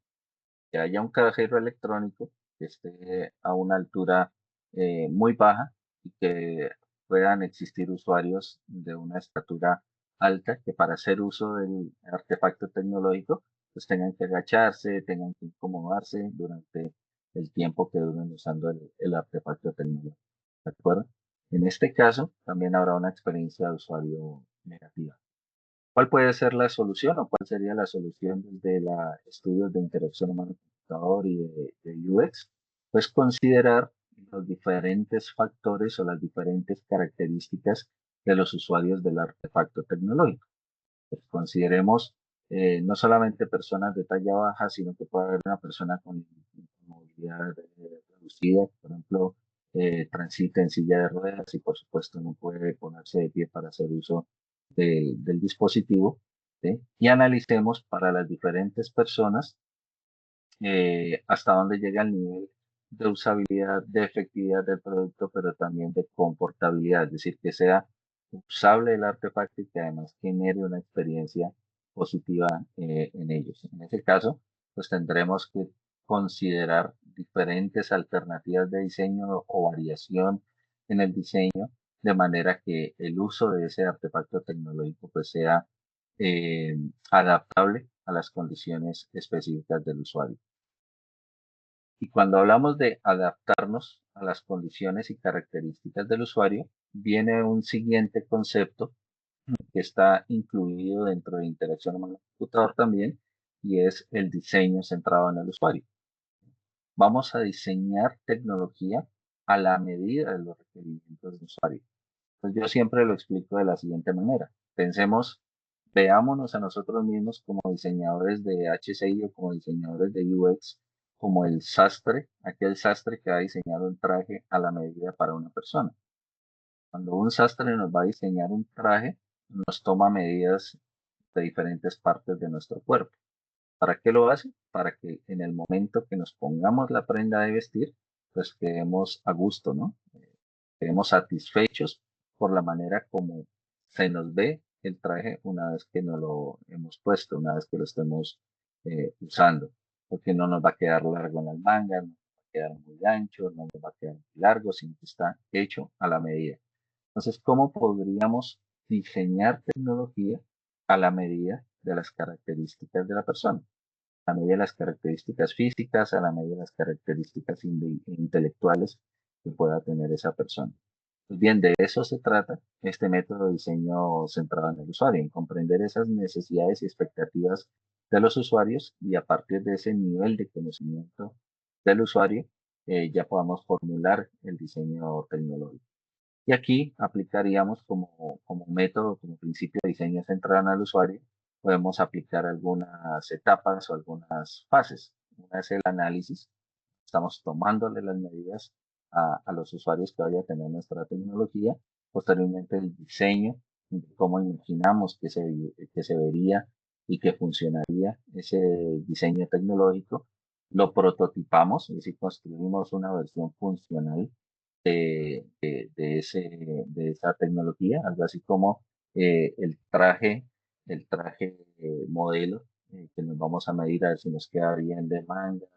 que haya un cajero electrónico que esté a una altura muy baja y que puedan existir usuarios de una estatura alta que para hacer uso del artefacto tecnológico pues tengan que agacharse, tengan que incomodarse durante el tiempo que duren usando el artefacto tecnológico. ¿De acuerdo? En este caso también habrá una experiencia de usuario negativa. ¿Cuál puede ser la solución o cuál sería la solución desde los estudios de interacción humano-computador y de UX? Pues considerar los diferentes factores o las diferentes características de los usuarios del artefacto tecnológico. Pues consideremos no solamente personas de talla baja, sino que puede haber una persona con movilidad reducida, por ejemplo, transita en silla de ruedas y por supuesto no puede ponerse de pie para hacer uso del dispositivo. ¿Sí? Y analicemos para las diferentes personas hasta dónde llega el nivel de usabilidad, de efectividad del producto, pero también de confortabilidad, es decir, que sea usable el artefacto y que además genere una experiencia positiva en ellos. En ese caso, pues tendremos que considerar diferentes alternativas de diseño o variación en el diseño, de manera que el uso de ese artefacto tecnológico pues sea eh, adaptable a las condiciones específicas del usuario. Y cuando hablamos de adaptarnos a las condiciones y características del usuario, viene un siguiente concepto que está incluido dentro de interacción humano-computador también, y es el diseño centrado en el usuario. Vamos a diseñar tecnología a la medida de los requerimientos del usuario. Pues yo siempre lo explico de la siguiente manera. Pensemos, veámonos a nosotros mismos como diseñadores de HCI o como diseñadores de UX, como el sastre, aquel sastre que va a diseñar un traje a la medida para una persona. Cuando un sastre nos va a diseñar un traje, nos toma medidas de diferentes partes de nuestro cuerpo. ¿Para qué lo hace? Para que en el momento que nos pongamos la prenda de vestir, pues quedemos a gusto, ¿no? Quedemos satisfechos por la manera como se nos ve el traje una vez que nos lo hemos puesto, una vez que lo estemos usando, porque no nos va a quedar largo en las mangas, no nos va a quedar muy ancho, no nos va a quedar muy largo, sino que está hecho a la medida. Entonces, ¿cómo podríamos diseñar tecnología a la medida de las características de la persona? A medida de las características físicas, a la medida de las características intelectuales que pueda tener esa persona. Pues bien, de eso se trata este método de diseño centrado en el usuario, en comprender esas necesidades y expectativas de los usuarios y a partir de ese nivel de conocimiento del usuario, ya podamos formular el diseño tecnológico. Y aquí aplicaríamos como método, como principio de diseño centrado en el usuario, podemos aplicar algunas etapas o algunas fases. Una es el análisis, estamos tomándole las medidas a los usuarios que vaya a tener nuestra tecnología. Posteriormente el diseño, cómo imaginamos que se vería y que funcionaría ese diseño tecnológico. Lo prototipamos, es decir, construimos una versión funcional de esa tecnología, algo así como el traje modelo que nos vamos a medir a ver si nos queda bien de mangas,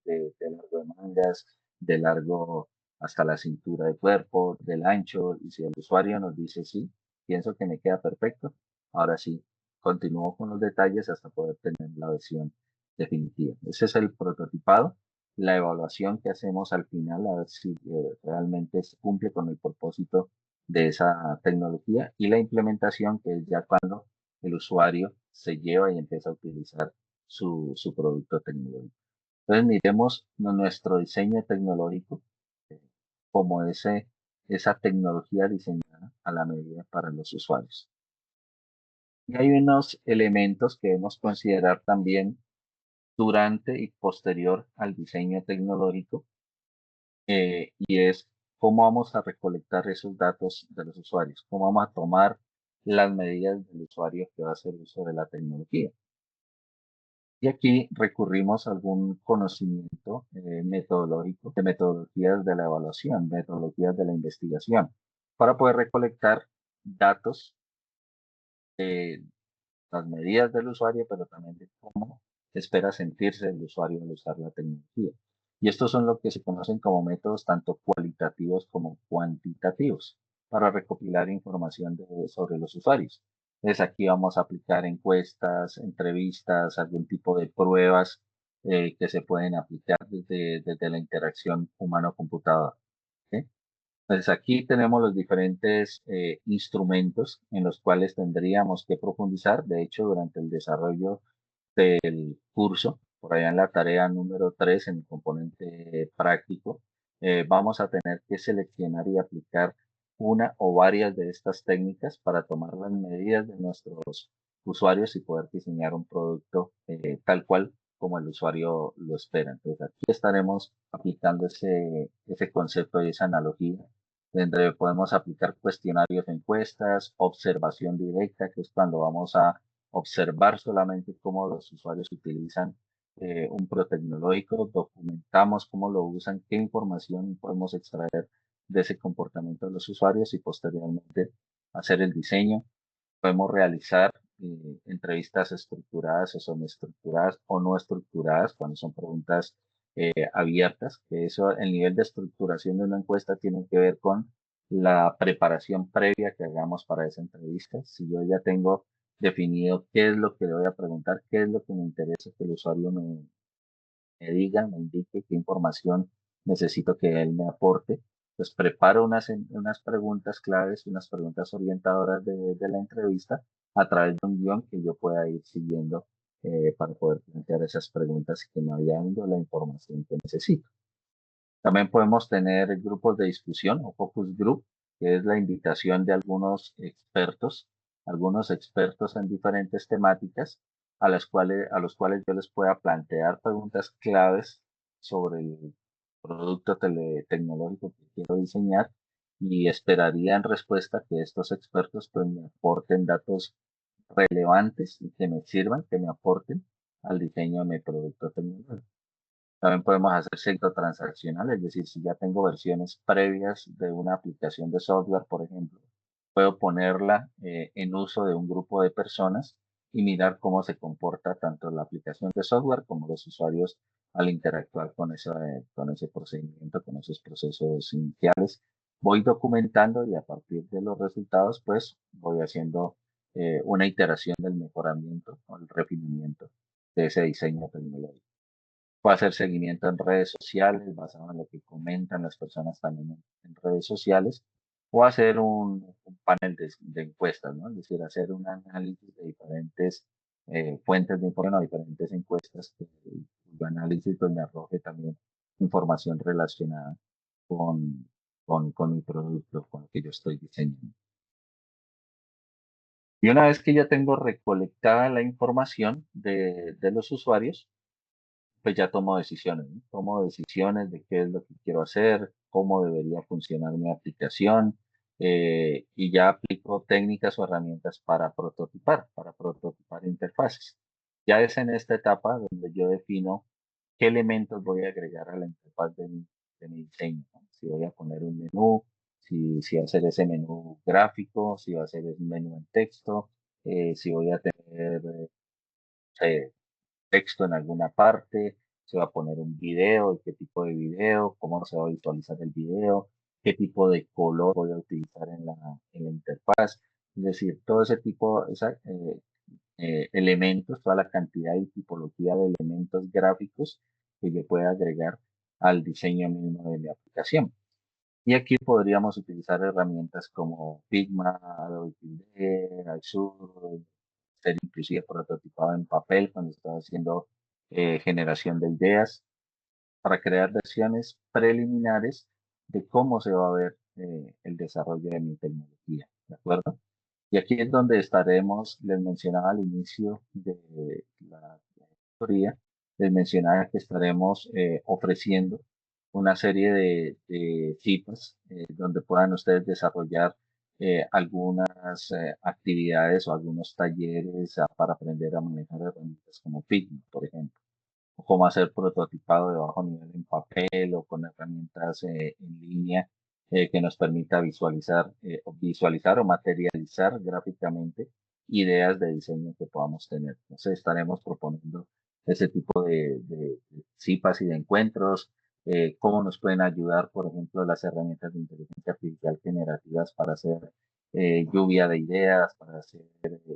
de largo de mangas, de largo hasta la cintura de cuerpo, del ancho, y si el usuario nos dice sí, pienso que me queda perfecto, ahora sí, continúo con los detalles hasta poder tener la versión definitiva. Ese es el prototipado, la evaluación que hacemos al final, a ver si realmente se cumple con el propósito de esa tecnología y la implementación, que es ya cuando el usuario se lleva y empieza a utilizar su producto tecnológico. Entonces, miremos nuestro diseño tecnológico eh, como esa tecnología diseñada a la medida para los usuarios. Y hay unos elementos que debemos considerar también durante y posterior al diseño tecnológico y es cómo vamos a recolectar esos datos de los usuarios, cómo vamos a tomar las medidas del usuario que va a hacer uso de la tecnología. Y aquí recurrimos a algún conocimiento metodológico de metodologías de la evaluación, metodologías de la investigación, para poder recolectar datos de las medidas del usuario, pero también de cómo espera sentirse el usuario al usar la tecnología. Y estos son lo que se conocen como métodos tanto cualitativos como cuantitativos para recopilar información sobre los usuarios. Entonces aquí vamos a aplicar encuestas, entrevistas, algún tipo de pruebas que se pueden aplicar desde la interacción humano-computador. ¿Sí? Pues aquí tenemos los diferentes instrumentos en los cuales tendríamos que profundizar. De hecho, durante el desarrollo del curso, por allá en la tarea número 3, en el componente práctico, vamos a tener que seleccionar y aplicar una o varias de estas técnicas para tomar las medidas de nuestros usuarios y poder diseñar un producto tal cual como el usuario lo espera. Entonces, aquí estaremos aplicando ese concepto y esa analogía, donde podemos aplicar cuestionarios, encuestas, observación directa, que es cuando vamos a observar solamente cómo los usuarios utilizan un protecnológico, documentamos cómo lo usan, qué información podemos extraer de ese comportamiento de los usuarios y posteriormente hacer el diseño. Podemos realizar entrevistas estructuradas o semiestructuradas o no estructuradas cuando son preguntas abiertas, que eso, el nivel de estructuración de una encuesta tiene que ver con la preparación previa que hagamos para esa entrevista. Si yo ya tengo definido qué es lo que le voy a preguntar, qué es lo que me interesa que el usuario me diga, me indique qué información necesito que él me aporte, pues preparo unas preguntas claves, unas preguntas orientadoras de la entrevista a través de un guión que yo pueda ir siguiendo para poder plantear esas preguntas y que me vaya dando la información que necesito. También podemos tener grupos de discusión o focus group, que es la invitación de algunos expertos en diferentes temáticas, a los cuales yo les pueda plantear preguntas claves sobre el producto tecnológico que quiero diseñar y esperaría en respuesta que estos expertos pues, me aporten datos relevantes y que me sirvan, que me aporten al diseño de mi producto tecnológico. También podemos hacer sector transaccional, es decir, si ya tengo versiones previas de una aplicación de software, por ejemplo, puedo ponerla en uso de un grupo de personas y mirar cómo se comporta tanto la aplicación de software como los usuarios al interactuar con ese procedimiento, con esos procesos iniciales. Voy documentando y a partir de los resultados, pues voy haciendo una iteración del mejoramiento o el refinamiento de ese diseño tecnológico. Puedo hacer seguimiento en redes sociales basado en lo que comentan las personas también en redes sociales o hacer un panel de encuestas, ¿no? Es decir, hacer un análisis de diferentes fuentes de información o diferentes encuestas que el análisis pues, me arroje también información relacionada con, con mi producto, con lo que yo estoy diseñando. Y una vez que ya tengo recolectada la información de los usuarios, pues ya tomo decisiones, ¿no? Tomo decisiones de qué es lo que quiero hacer, cómo debería funcionar mi aplicación, y ya aplico técnicas o herramientas para prototipar interfaces. Ya es en esta etapa donde yo defino qué elementos voy a agregar a la interfaz de mi diseño, ¿no? Si voy a poner un menú, si va a ser ese menú gráfico, si va a ser un menú en texto, si voy a tener texto en alguna parte, se va a poner un video, qué tipo de video, cómo se va a visualizar el video, qué tipo de color voy a utilizar en la interfaz. Es decir, todo ese tipo, elementos, toda la cantidad y tipología de elementos gráficos que yo pueda agregar al diseño mismo de mi aplicación. Y aquí podríamos utilizar herramientas como Figma, Adobe 3D, Azure, ser inclusive prototipado en papel cuando estaba haciendo generación de ideas para crear versiones preliminares de cómo se va a ver el desarrollo de mi tecnología, ¿de acuerdo? Y aquí es donde estaremos, les mencionaba al inicio de la tutoría, les mencionaba que estaremos ofreciendo una serie de citas donde puedan ustedes desarrollar algunas actividades o algunos talleres para aprender a manejar herramientas como Figma, por ejemplo, o cómo hacer prototipado de bajo nivel en papel o con herramientas en línea que nos permita visualizar o materializar gráficamente ideas de diseño que podamos tener. Entonces estaremos proponiendo ese tipo de citas y de encuentros, cómo nos pueden ayudar, por ejemplo, las herramientas de inteligencia artificial generativas para hacer lluvia de ideas, para hacer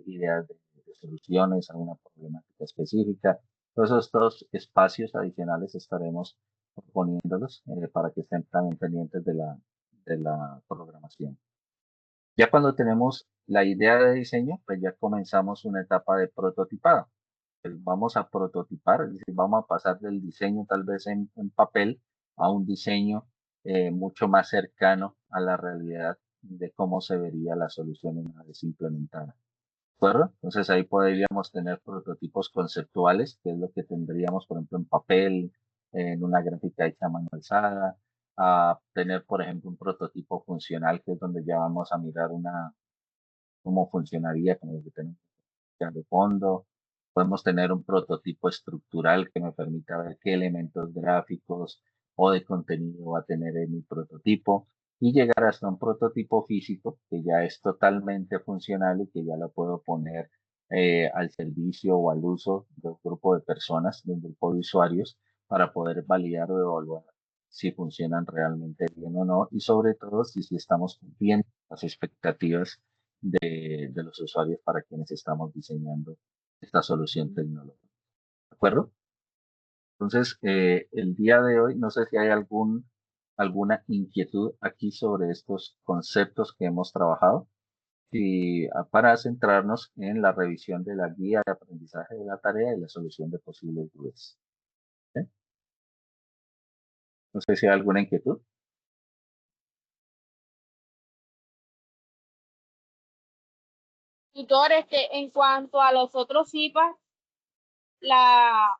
ideas de soluciones a una problemática específica. Todos estos espacios adicionales estaremos proponiéndolos para que estén también pendientes de la programación. Ya cuando tenemos la idea de diseño, pues ya comenzamos una etapa de prototipado. Pues vamos a prototipar, es decir, vamos a pasar del diseño tal vez en papel a un diseño mucho más cercano a la realidad de cómo se vería la solución una vez implementada. ¿De acuerdo? Entonces ahí podríamos tener prototipos conceptuales, que es lo que tendríamos, por ejemplo, en papel, en una gráfica hecha a mano alzada, a tener, por ejemplo, un prototipo funcional, que es donde ya vamos a mirar cómo funcionaría con el que tenemos de fondo. Podemos tener un prototipo estructural que me permita ver qué elementos gráficos o de contenido va a tener en mi prototipo y llegar hasta un prototipo físico que ya es totalmente funcional y que ya lo puedo poner al servicio o al uso de un grupo de personas, de un grupo de usuarios, para poder validar o evaluar si funcionan realmente bien o no y sobre todo si estamos cumpliendo las expectativas de los usuarios para quienes estamos diseñando esta solución tecnológica. ¿De acuerdo? Entonces, el día de hoy, no sé si hay alguna inquietud aquí sobre estos conceptos que hemos trabajado y para centrarnos en la revisión de la guía de aprendizaje de la tarea y la solución de posibles dudas. ¿Sí? No sé si hay alguna inquietud. Tutor, en cuanto a los otros IPAs, la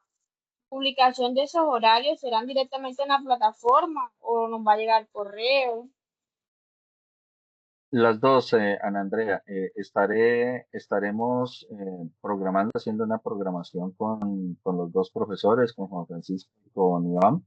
publicación de esos horarios serán directamente en la plataforma o nos va a llegar correo. Las dos, Ana Andrea, estaremos programando, haciendo una programación con los dos profesores, con Juan Francisco y con Iván.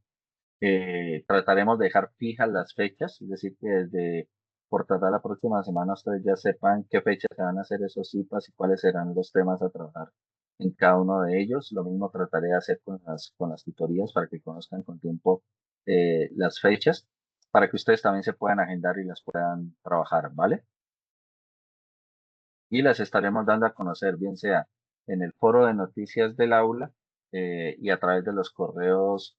Trataremos de dejar fijas las fechas, es decir, que desde por tratar la próxima semana ustedes ya sepan qué fechas se van a hacer esos CIPAS y cuáles serán los temas a trabajar en cada uno de ellos. Lo mismo trataré de hacer con las tutorías para que conozcan con tiempo las fechas, para que ustedes también se puedan agendar y las puedan trabajar, ¿vale? Y las estaremos dando a conocer, bien sea en el foro de noticias del aula y a través de los correos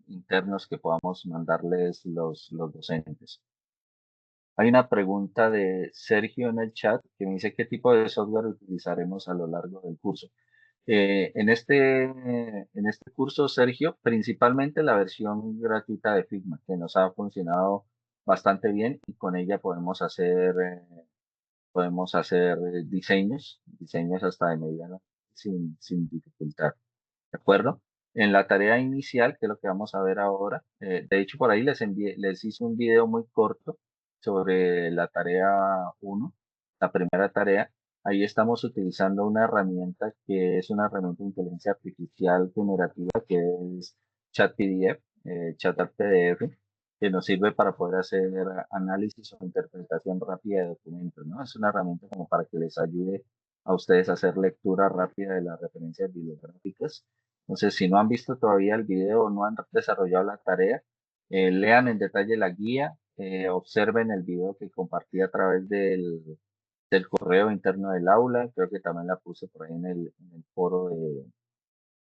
internos que podamos mandarles los docentes. Hay una pregunta de Sergio en el chat que me dice qué tipo de software utilizaremos a lo largo del curso. En este curso, Sergio, principalmente la versión gratuita de Figma, que nos ha funcionado bastante bien y con ella podemos hacer diseños hasta de mediana sin dificultad. ¿De acuerdo? En la tarea inicial, que es lo que vamos a ver ahora, de hecho por ahí les hice un video muy corto sobre la tarea uno, la primera tarea. Ahí estamos utilizando una herramienta que es una herramienta de inteligencia artificial generativa que es ChatPDF, ChatPDF, que nos sirve para poder hacer análisis o interpretación rápida de documentos, ¿no? Es una herramienta como para que les ayude a ustedes a hacer lectura rápida de las referencias bibliográficas. Entonces, si no han visto todavía el video o no han desarrollado la tarea, lean en detalle la guía, observen el video que compartí a través del correo interno del aula, creo que también la puse por ahí en el foro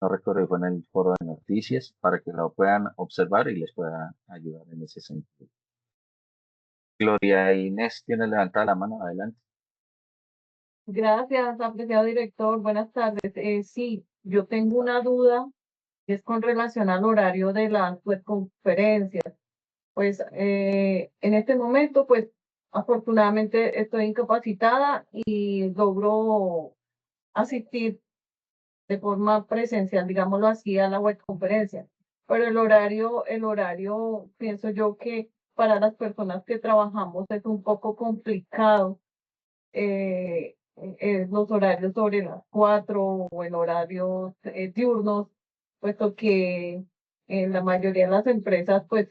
no recuerdo si fue en el foro de noticias, para que lo puedan observar y les pueda ayudar en ese sentido. Gloria Inés tiene levantada la mano, adelante. Gracias, apreciado director. Buenas tardes. Sí, yo tengo una duda, que es con relación al horario de las webconferencias. Pues en este momento, pues afortunadamente estoy incapacitada y logro asistir de forma presencial, digámoslo así, a la webconferencia. Pero el horario, pienso yo que para las personas que trabajamos es un poco complicado los horarios sobre las 4 o en horarios diurnos, puesto que en la mayoría de las empresas, pues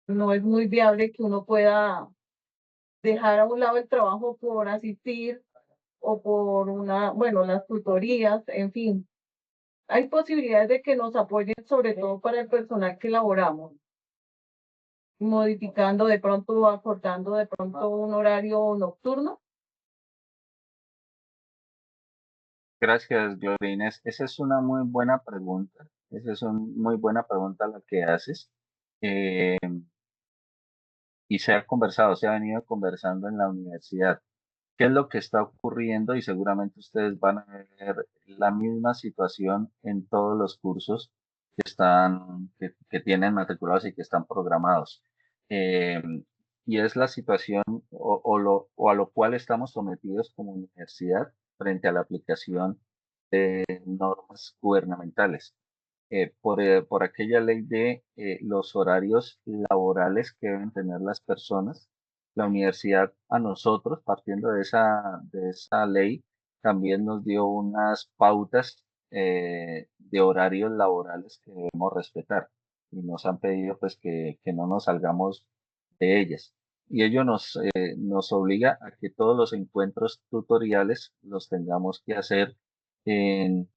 no es muy viable que uno pueda dejar a un lado el trabajo por asistir o por bueno, las tutorías, en fin. Hay posibilidades de que nos apoyen, sobre todo para el personal que laboramos, modificando de pronto, acortando de pronto un horario nocturno. Gracias, Gloria Inés. Esa es una muy buena pregunta. Esa es una muy buena pregunta la que haces. Eh, y se ha conversado, se ha venido conversando en la universidad. ¿Qué es lo que está ocurriendo? Y seguramente ustedes van a ver la misma situación en todos los cursos que tienen matriculados y que están programados. Eh, y es la situación o a lo cual estamos sometidos como universidad frente a la aplicación de normas gubernamentales. Por aquella ley de los horarios laborales que deben tener las personas, la universidad a nosotros, partiendo de esa ley, también nos dio unas pautas de horarios laborales que debemos respetar y nos han pedido pues que no nos salgamos de ellas. Y ello nos obliga a que todos los encuentros tutoriales los tengamos que hacer en,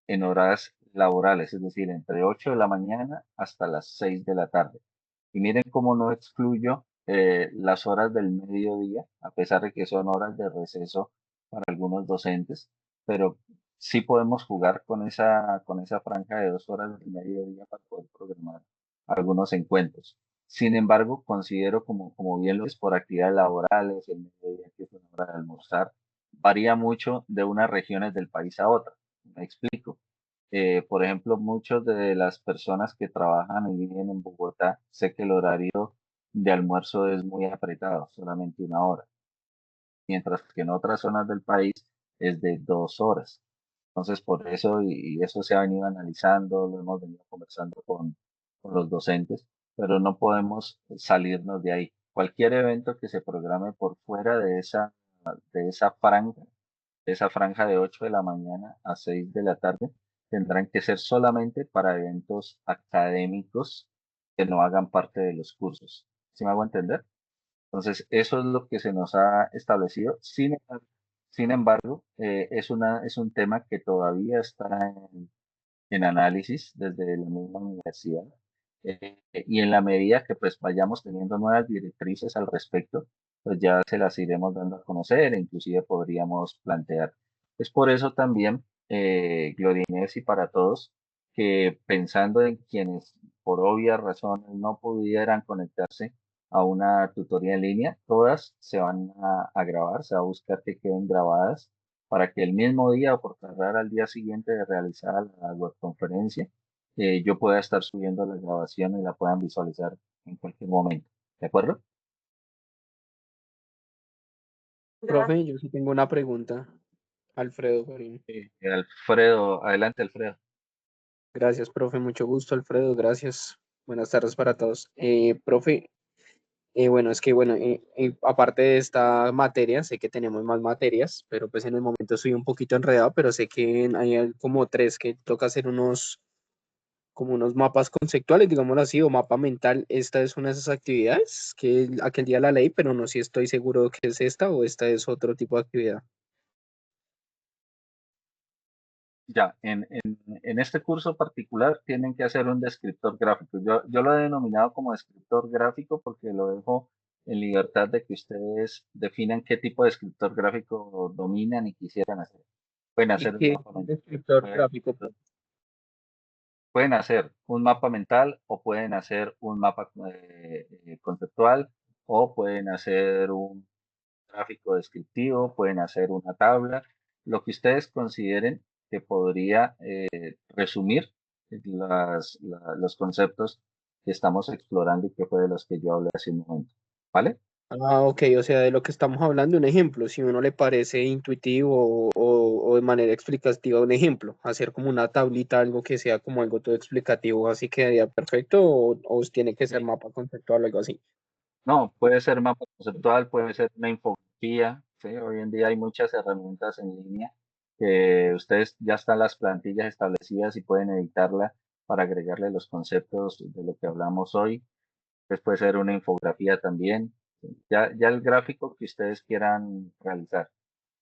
en horas laborales, es decir, entre 8 de la mañana hasta las 6 de la tarde. Y miren cómo no excluyo las horas del mediodía, a pesar de que son horas de receso para algunos docentes, pero sí podemos jugar con esa franja de 2 horas del mediodía para poder programar algunos encuentros. Sin embargo, considero como bien lo es por actividades laborales, el mediodía que es una hora de almorzar, varía mucho de unas regiones del país a otras. Me explico. Por ejemplo, muchas de las personas que trabajan y viven en Bogotá, sé que el horario de almuerzo es muy apretado, solamente 1 hora, mientras que en otras zonas del país es de 2 horas. Entonces, por eso, y eso se ha venido analizando, lo hemos venido conversando con los docentes, pero no podemos salirnos de ahí. Cualquier evento que se programe por fuera de esa franja de 8 de la mañana a 6 de la tarde, tendrán que ser solamente para eventos académicos que no hagan parte de los cursos. ¿Sí me hago entender? Entonces, eso es lo que se nos ha establecido. Sin embargo, es un tema que todavía está en análisis desde la misma universidad. Y en la medida que pues vayamos teniendo nuevas directrices al respecto, pues ya se las iremos dando a conocer e inclusive podríamos plantear. Es por eso también, Gloria Inés y para todos, que pensando en quienes por obvias razones no pudieran conectarse a una tutoría en línea, todas se van a grabar, se va a buscar que queden grabadas para que el mismo día o por tardar al día siguiente de realizar la webconferencia, yo pueda estar subiendo la grabación y la puedan visualizar en cualquier momento. ¿De acuerdo? Gracias. Profe, yo sí tengo una pregunta. Alfredo Farín. Alfredo, adelante, Alfredo. Gracias, profe. Mucho gusto, Alfredo. Gracias. Buenas tardes para todos. Profe, bueno, es que bueno, aparte de esta materia, sé que tenemos más materias, pero pues en el momento estoy un poquito enredado, pero sé que hay como tres que toca hacer como unos mapas conceptuales, digámoslo así, o mapa mental. Esta es una de esas actividades que aquel día la leí, pero no sé si estoy seguro que es esta o esta es otro tipo de actividad. Ya, en este curso particular tienen que hacer un descriptor gráfico. Yo lo he denominado como descriptor gráfico porque lo dejo en libertad de que ustedes definan qué tipo de descriptor gráfico dominan y quisieran hacer. Pueden ¿Y hacer un qué es mapa un mental, descriptor gráfico? pueden hacer un mapa mental o pueden hacer un mapa conceptual o pueden hacer un gráfico descriptivo, pueden hacer una tabla, lo que ustedes consideren que podría resumir los conceptos que estamos explorando y que fue de los que yo hablé hace un momento. ¿Vale? Ah, ok, o sea, de lo que estamos hablando, un ejemplo, si uno le parece intuitivo o de manera explicativa, un ejemplo, hacer como una tablita, algo que sea como algo todo explicativo, así quedaría perfecto, o tiene que ser Sí. mapa conceptual o algo así. No, puede ser mapa conceptual, puede ser una infografía, ¿sí? Hoy en día hay muchas herramientas en línea que ustedes ya están las plantillas establecidas y pueden editarla para agregarle los conceptos de lo que hablamos hoy. Pues puede ser una infografía también, ¿sí? Ya el gráfico que ustedes quieran realizar,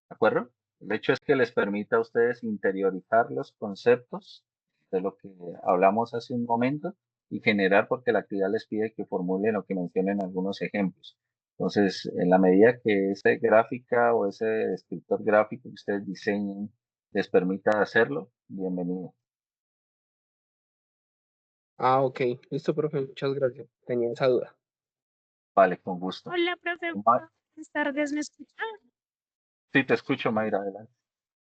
¿de acuerdo? El hecho es que les permita a ustedes interiorizar los conceptos de lo que hablamos hace un momento y generar, porque la actividad les pide que formulen o que mencionen algunos ejemplos. Entonces, en la medida que esa gráfica o ese descriptor gráfico que ustedes diseñen les permita hacerlo, bienvenido. Ah, ok, listo, profe, muchas gracias, tenía esa duda. Vale, con gusto. Hola, profe. Ma- Buenas tardes, ¿me escucha? Sí, te escucho, Mayra, adelante.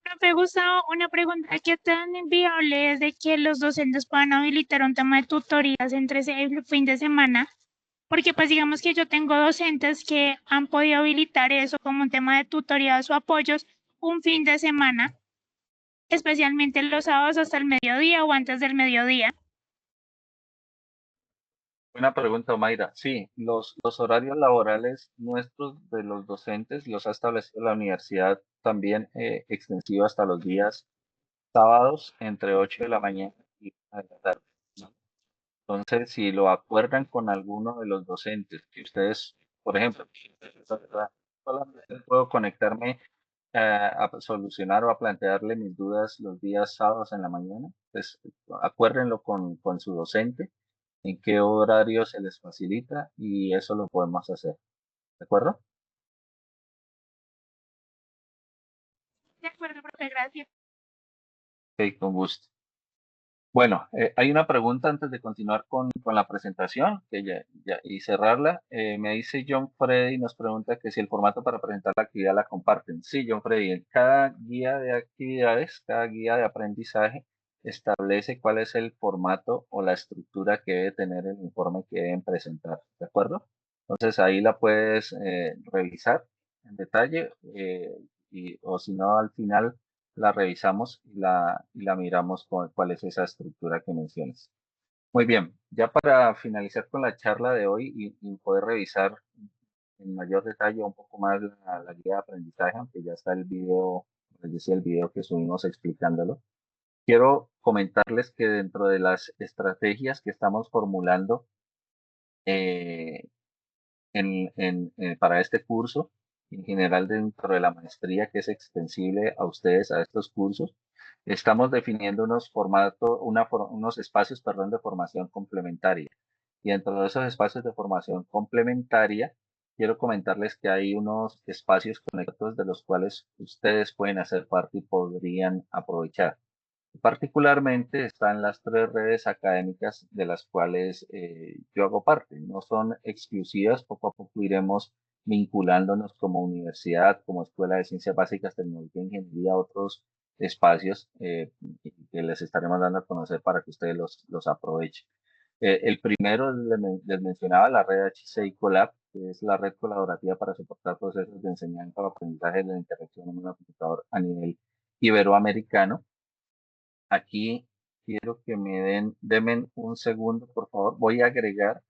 Profe, Gustavo, una pregunta. ¿Qué tan inviable es de que los docentes puedan habilitar un tema de tutorías entre el fin de semana? Porque pues digamos que yo tengo docentes que han podido habilitar eso como un tema de tutorías o apoyos un fin de semana, especialmente los sábados hasta el mediodía o antes del mediodía. Buena pregunta, Mayra. Sí, los horarios laborales nuestros de los docentes los ha establecido la universidad también extensivo hasta los días sábados entre 8 de la mañana y 1 de la tarde, ¿no? Entonces, si lo acuerdan con alguno de los docentes, que ustedes, por ejemplo, solamente puedo conectarme a solucionar o a plantearle mis dudas los días sábados en la mañana, pues acuérdenlo con su docente, en qué horario se les facilita y eso lo podemos hacer. ¿De acuerdo? De acuerdo, profe, gracias. Ok, con gusto. Bueno, hay una pregunta antes de continuar con la presentación y cerrarla. Me dice John Freddy, nos pregunta que si el formato para presentar la actividad la comparten. Sí, John Freddy, en cada guía de actividades, cada guía de aprendizaje establece cuál es el formato o la estructura que debe tener el informe que deben presentar. ¿De acuerdo? Entonces ahí la puedes revisar en detalle o si no, al final la revisamos y la miramos con cuál es esa estructura que mencionas. Muy bien, ya para finalizar con la charla de hoy y poder revisar en mayor detalle un poco más la guía de aprendizaje, aunque ya está el video, les decía el video que subimos explicándolo, quiero comentarles que dentro de las estrategias que estamos formulando eh, para este curso, en general dentro de la maestría que es extensible a ustedes, a estos cursos, estamos definiendo unos espacios, perdón, de formación complementaria. Y dentro de esos espacios de formación complementaria, quiero comentarles que hay unos espacios conectados de los cuales ustedes pueden hacer parte y podrían aprovechar. Particularmente están las 3 redes académicas de las cuales yo hago parte. No son exclusivas, poco a poco iremos vinculándonos como universidad, como Escuela de Ciencias Básicas, Tecnología e Ingeniería a otros espacios que les estaremos dando a conocer para que ustedes los aprovechen. El primero les mencionaba la red HCI Colab, que es la red colaborativa para soportar procesos de enseñanza o aprendizaje de la interacción humano-computador a nivel iberoamericano. Aquí quiero que denme un segundo, por favor. Voy a agregar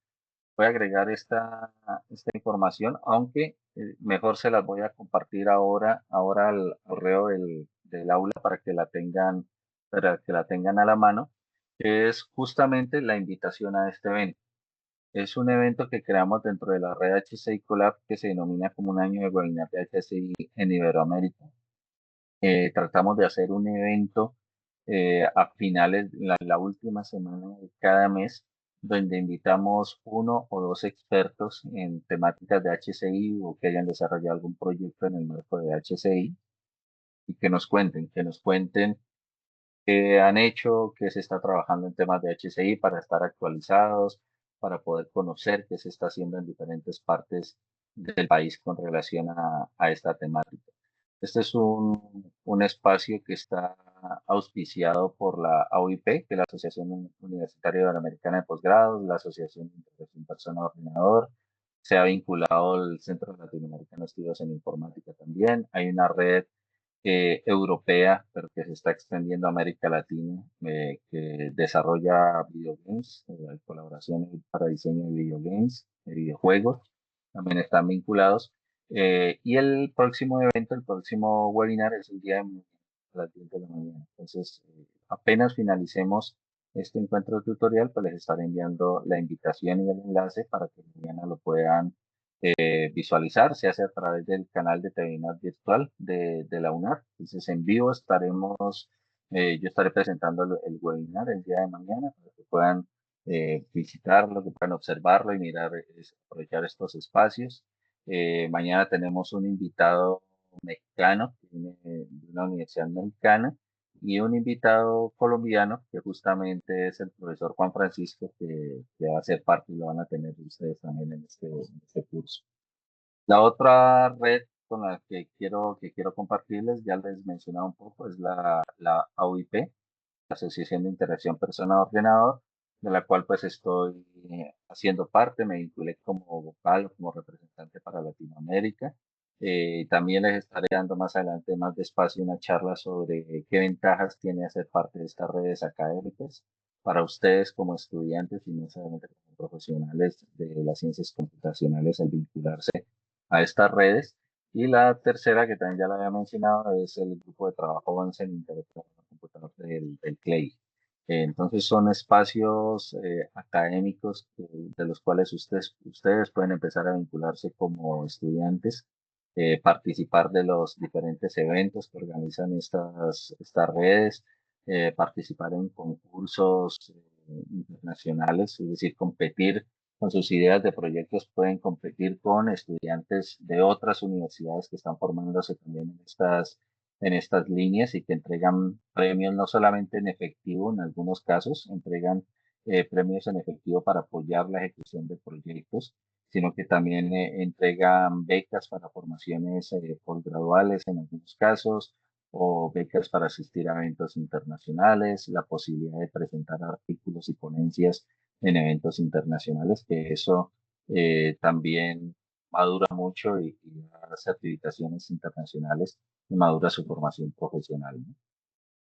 esta información, aunque mejor se las voy a compartir ahora al correo del aula para que la tengan a la mano, que es justamente la invitación a este evento. Es un evento que creamos dentro de la red HCI Collab que se denomina como un año de webinar de HCI en Iberoamérica. Tratamos de hacer un evento a finales, la última semana de cada mes, donde invitamos 1 o 2 expertos en temáticas de HCI o que hayan desarrollado algún proyecto en el marco de HCI y que nos cuenten qué han hecho, qué se está trabajando en temas de HCI para estar actualizados, para poder conocer qué se está haciendo en diferentes partes del país con relación a esta temática. Este es un espacio que está auspiciado por la AUIP, que es la Asociación Universitaria Iberoamericana de Posgrados, la Asociación de Integración Persona Ordenador, se ha vinculado al Centro Latinoamericano de Estudios en Informática también. Hay una red europea, pero que se está extendiendo a América Latina, que desarrolla videogames, colaboraciones para diseño de videogames, de videojuegos, también están vinculados. Y el próximo evento, el próximo webinar es el día de mañana, a las 10 de la mañana. Entonces, apenas finalicemos este encuentro tutorial, pues les estaré enviando la invitación y el enlace para que mañana lo puedan visualizar, se hace a través del canal de webinar virtual de la UNAR. Entonces, en vivo yo estaré presentando el webinar el día de mañana para que puedan visitarlo, que puedan observarlo y mirar, aprovechar estos espacios. Mañana tenemos un invitado mexicano que viene de una universidad mexicana y un invitado colombiano que justamente es el profesor Juan Francisco, que va a ser parte y lo van a tener ustedes también en este curso. La otra red con la que quiero compartirles, ya les mencionaba un poco, es la AUIP, Asociación de Interacción Persona-Ordenador, de la cual pues estoy haciendo parte, me vinculé como vocal, como representante para Latinoamérica. También les estaré dando más adelante, más despacio, una charla sobre qué ventajas tiene hacer parte de estas redes académicas para ustedes como estudiantes y no solamente como profesionales de las ciencias computacionales al vincularse a estas redes. Y la tercera, que también ya la había mencionado, es el grupo de trabajo Avance en Intelectual Computador del CLEI. Entonces son espacios académicos de los cuales ustedes pueden empezar a vincularse como estudiantes, participar de los diferentes eventos que organizan estas redes, participar en concursos internacionales, es decir, competir con sus ideas de proyectos, pueden competir con estudiantes de otras universidades que están formándose también en estas líneas y que entregan premios no solamente en efectivo, en algunos casos, entregan premios en efectivo para apoyar la ejecución de proyectos, sino que también entregan becas para formaciones postgraduales en algunos casos, o becas para asistir a eventos internacionales, la posibilidad de presentar artículos y ponencias en eventos internacionales, que eso también madura mucho y hace certificaciones internacionales y madura su formación profesional, ¿no?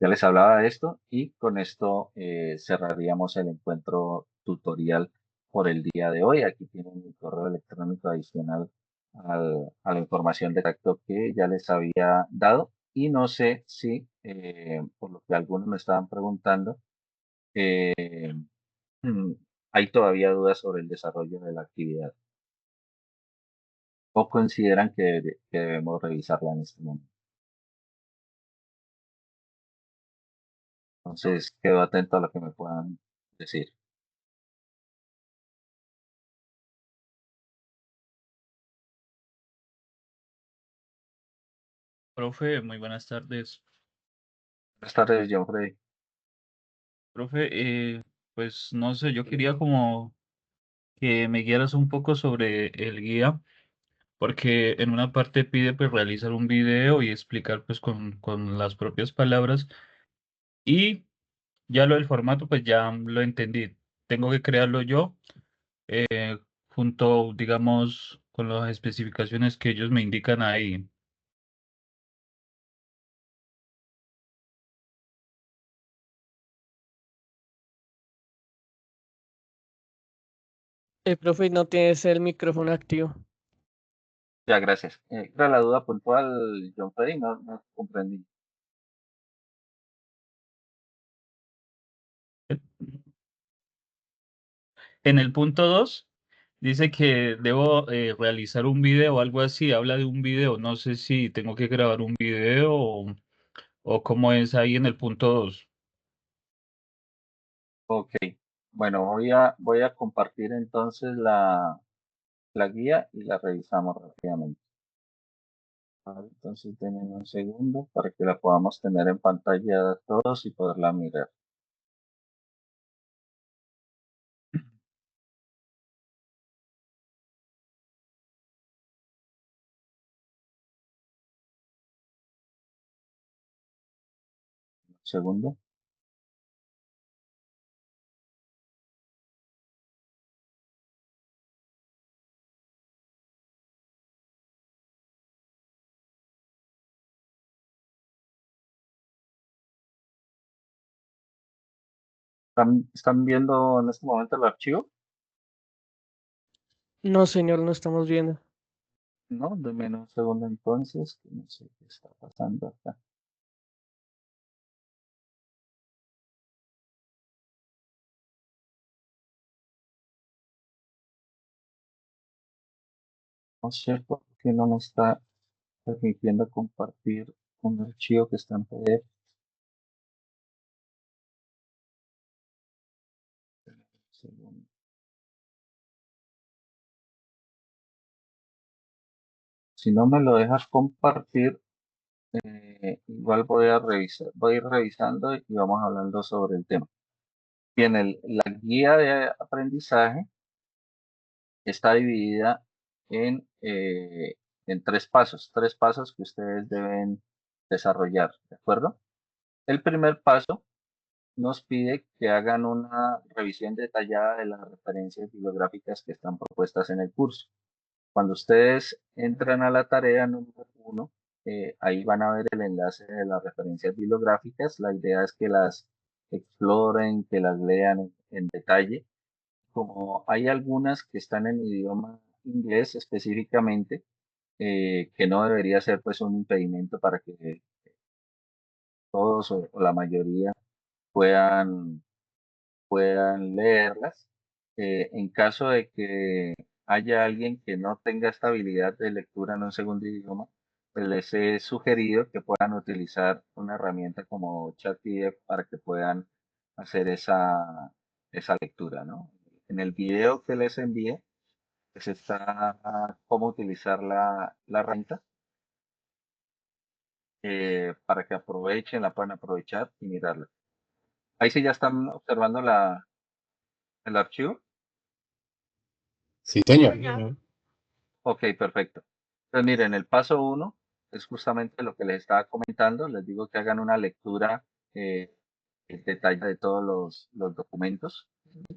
Ya les hablaba de esto y con esto cerraríamos el encuentro tutorial por el día de hoy. Aquí tienen mi correo electrónico adicional a la información de contacto que ya les había dado. Y no sé si, por lo que algunos me estaban preguntando, eh, mm, hay todavía dudas sobre el desarrollo de la actividad o consideran que debemos revisarla en este momento. Entonces, quedo atento a lo que me puedan decir. Profe, muy buenas tardes. Buenas tardes, John Freddy. Profe, pues no sé, yo quería como que me guiaras un poco sobre el guía, porque en una parte pide pues realizar un video y explicar pues con las propias palabras y ya lo del formato pues ya lo entendí. Tengo que crearlo yo junto, digamos, con las especificaciones que ellos me indican ahí. El profe no tienes el micrófono activo. Ya, gracias. Era la duda puntual, John Freddy, no comprendí. En el punto 2 dice que debo realizar un video o algo así, habla de un video, no sé si tengo que grabar un video o cómo es ahí en el punto 2. Ok, bueno, voy a compartir entonces la guía y la revisamos rápidamente. A ver, entonces denme un segundo para que la podamos tener en pantalla todos y poderla mirar. Un segundo. ¿Están viendo en este momento el archivo? No, señor, no estamos viendo. No, denme un segundo entonces, que no sé qué está pasando acá. No sé por qué no me está permitiendo compartir un archivo que está en PDF. Segundo. Si no me lo dejas compartir, igual voy a ir revisando y vamos hablando sobre el tema. Bien, la guía de aprendizaje está dividida en tres pasos que ustedes deben desarrollar, ¿de acuerdo? El primer paso nos pide que hagan una revisión detallada de las referencias bibliográficas que están propuestas en el curso. Cuando ustedes entran a la tarea número 1, ahí van a ver el enlace de las referencias bibliográficas. La idea es que las exploren, que las lean en detalle. Como hay algunas que están en idioma inglés específicamente, que no debería ser pues un impedimento para que todos o la mayoría puedan puedan leerlas. En caso de que haya alguien que no tenga esta habilidad de lectura en un segundo idioma, pues les he sugerido que puedan utilizar una herramienta como ChatPDF para que puedan hacer esa lectura, ¿no? En el video que les envié, pues está cómo utilizar la herramienta para que aprovechen, la puedan aprovechar y mirarla. Ahí sí ya están observando el archivo. Sí, señor. Señor. Ok, perfecto. Entonces, miren, el paso 1 es justamente lo que les estaba comentando. Les digo que hagan una lectura detallada de todos los documentos.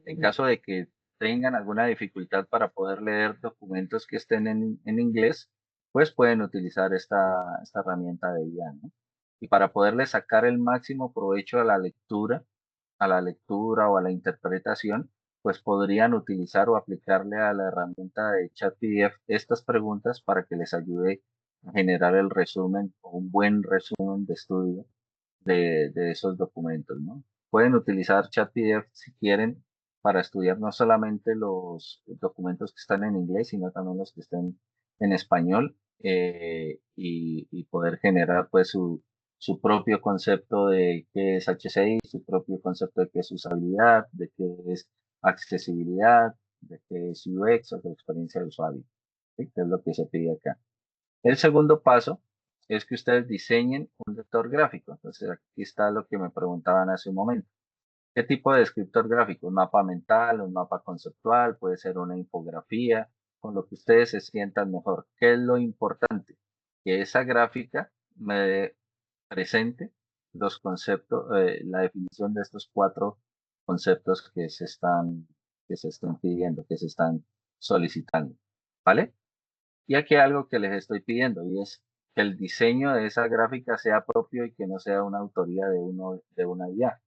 En caso de que tengan alguna dificultad para poder leer documentos que estén en inglés, pues pueden utilizar esta herramienta de IA, ¿no? Y para poderle sacar el máximo provecho a la lectura o a la interpretación, pues podrían utilizar o aplicarle a la herramienta de ChatPDF estas preguntas para que les ayude a generar el resumen o un buen resumen de estudio de esos documentos, ¿no? Pueden utilizar ChatPDF si quieren para estudiar no solamente los documentos que están en inglés, sino también los que estén en español y poder generar pues su propio concepto de qué es HCI, su propio concepto de qué es usabilidad, de qué es accesibilidad, de qué es UX o de experiencia de usuario, ¿sí? Que es lo que se pide acá. El segundo paso es que ustedes diseñen un lector gráfico. Entonces, aquí está lo que me preguntaban hace un momento. ¿Qué tipo de descriptor gráfico? Un mapa mental, un mapa conceptual, puede ser una infografía, con lo que ustedes se sientan mejor. ¿Qué es lo importante? Que esa gráfica me presente los conceptos, la definición de estos 4 conceptos que se están pidiendo, que se están solicitando. ¿Vale? Y aquí hay algo que les estoy pidiendo y es que el diseño de esa gráfica sea propio y que no sea una autoría de una IA.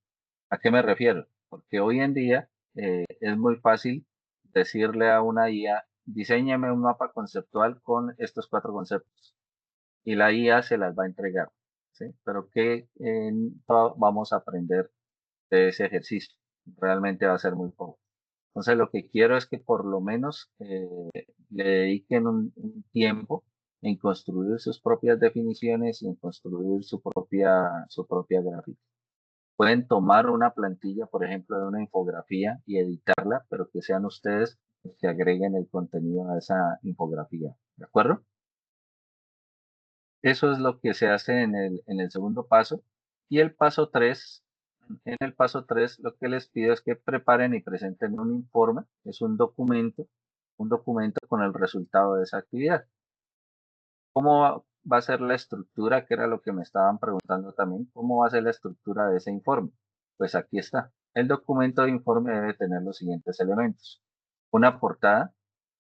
¿A qué me refiero? Porque hoy en día es muy fácil decirle a una IA, diseñame un mapa conceptual con estos 4 conceptos y la IA se las va a entregar, ¿sí? Pero ¿qué vamos a aprender de ese ejercicio? Realmente va a ser muy poco. Entonces, lo que quiero es que por lo menos le dediquen un tiempo en construir sus propias definiciones y en construir su propia gráfica. Pueden tomar una plantilla, por ejemplo, de una infografía y editarla, pero que sean ustedes los que agreguen el contenido a esa infografía. ¿De acuerdo? Eso es lo que se hace en el segundo paso. Y el paso 3, en el paso 3, lo que les pido es que preparen y presenten un informe, es un documento con el resultado de esa actividad. ¿Cómo va a ser la estructura? Que era lo que me estaban preguntando también. ¿Cómo va a ser la estructura de ese informe? Pues aquí está. El documento de informe debe tener los siguientes elementos. Una portada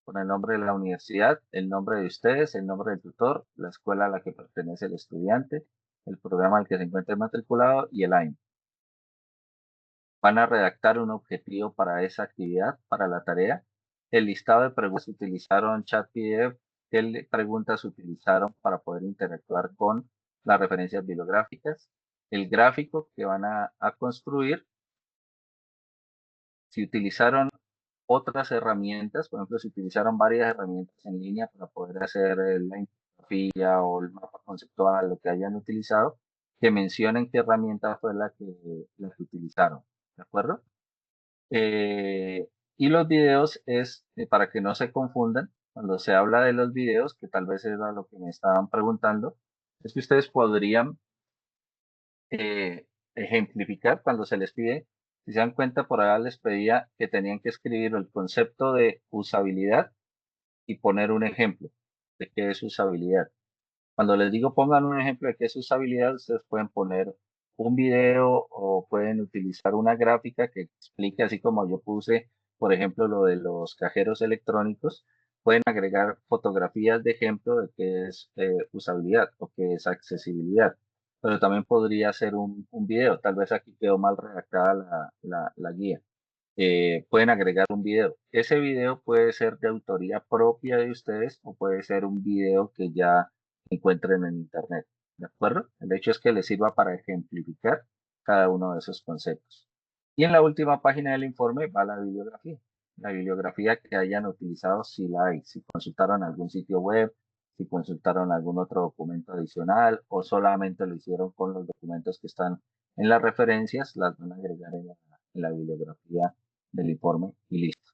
con el nombre de la universidad, el nombre de ustedes, el nombre del tutor, la escuela a la que pertenece el estudiante, el programa al que se encuentra matriculado y el año. Van a redactar un objetivo para esa actividad, para la tarea, el listado de preguntas que utilizaron ChatPDF, qué preguntas utilizaron para poder interactuar con las referencias bibliográficas, el gráfico que van a construir, si utilizaron otras herramientas, por ejemplo, si utilizaron varias herramientas en línea para poder hacer la infografía o el mapa conceptual, lo que hayan utilizado, que mencionen qué herramienta fue la que utilizaron, ¿de acuerdo? Y los videos es, para que no se confundan, cuando se habla de los videos, que tal vez era lo que me estaban preguntando, es que ustedes podrían ejemplificar cuando se les pide. Si se dan cuenta, por ahí les pedía que tenían que escribir el concepto de usabilidad y poner un ejemplo de qué es usabilidad. Cuando les digo pongan un ejemplo de qué es usabilidad, ustedes pueden poner un video o pueden utilizar una gráfica que explique, así como yo puse, por ejemplo, lo de los cajeros electrónicos. Pueden agregar fotografías de ejemplo de qué es usabilidad o qué es accesibilidad. Pero también podría ser un video. Tal vez aquí quedó mal redactada la guía. Pueden agregar un video. Ese video puede ser de autoría propia de ustedes o puede ser un video que ya encuentren en internet. ¿De acuerdo? El hecho es que les sirva para ejemplificar cada uno de esos conceptos. Y en la última página del informe va la bibliografía. La bibliografía que hayan utilizado, si la hay, si consultaron algún sitio web, si consultaron algún otro documento adicional o solamente lo hicieron con los documentos que están en las referencias, las van a agregar en la bibliografía del informe y listo.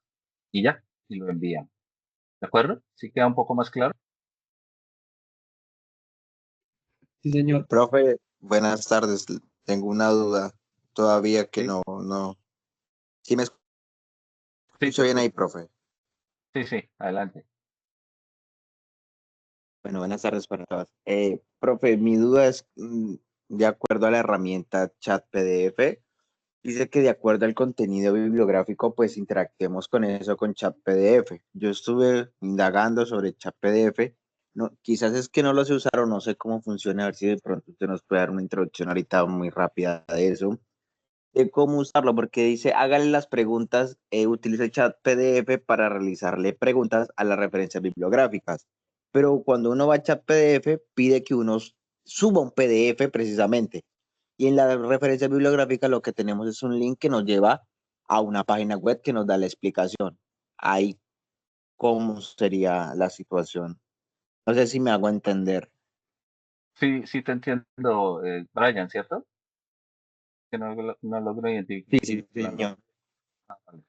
Y ya, y lo envían. ¿De acuerdo? ¿Sí queda un poco más claro? Sí, señor. Profe, buenas tardes. Tengo una duda todavía que Sí, no. ¿Sí me sí, escucho bien ahí, profe? sí, adelante. Bueno, buenas tardes para todos. Profe, mi duda es, de acuerdo a la herramienta Chat PDF, dice que de acuerdo al contenido bibliográfico, pues interactuemos con eso con Chat PDF. Yo estuve indagando sobre Chat PDF. No, quizás es que no lo sé usar o no sé cómo funciona, a ver si de pronto usted nos puede dar una introducción ahorita muy rápida de eso. De cómo usarlo, porque dice, hágale las preguntas, utilice el chat PDF para realizarle preguntas a las referencias bibliográficas. Pero cuando uno va a chat PDF, pide que uno suba un PDF precisamente. Y en la referencia bibliográfica lo que tenemos es un link que nos lleva a una página web que nos da la explicación. Ahí, ¿cómo sería la situación? No sé si me hago entender. Sí, sí te entiendo, Brian, ¿cierto? Que no logro Sí, identificar sí, la señor. vale.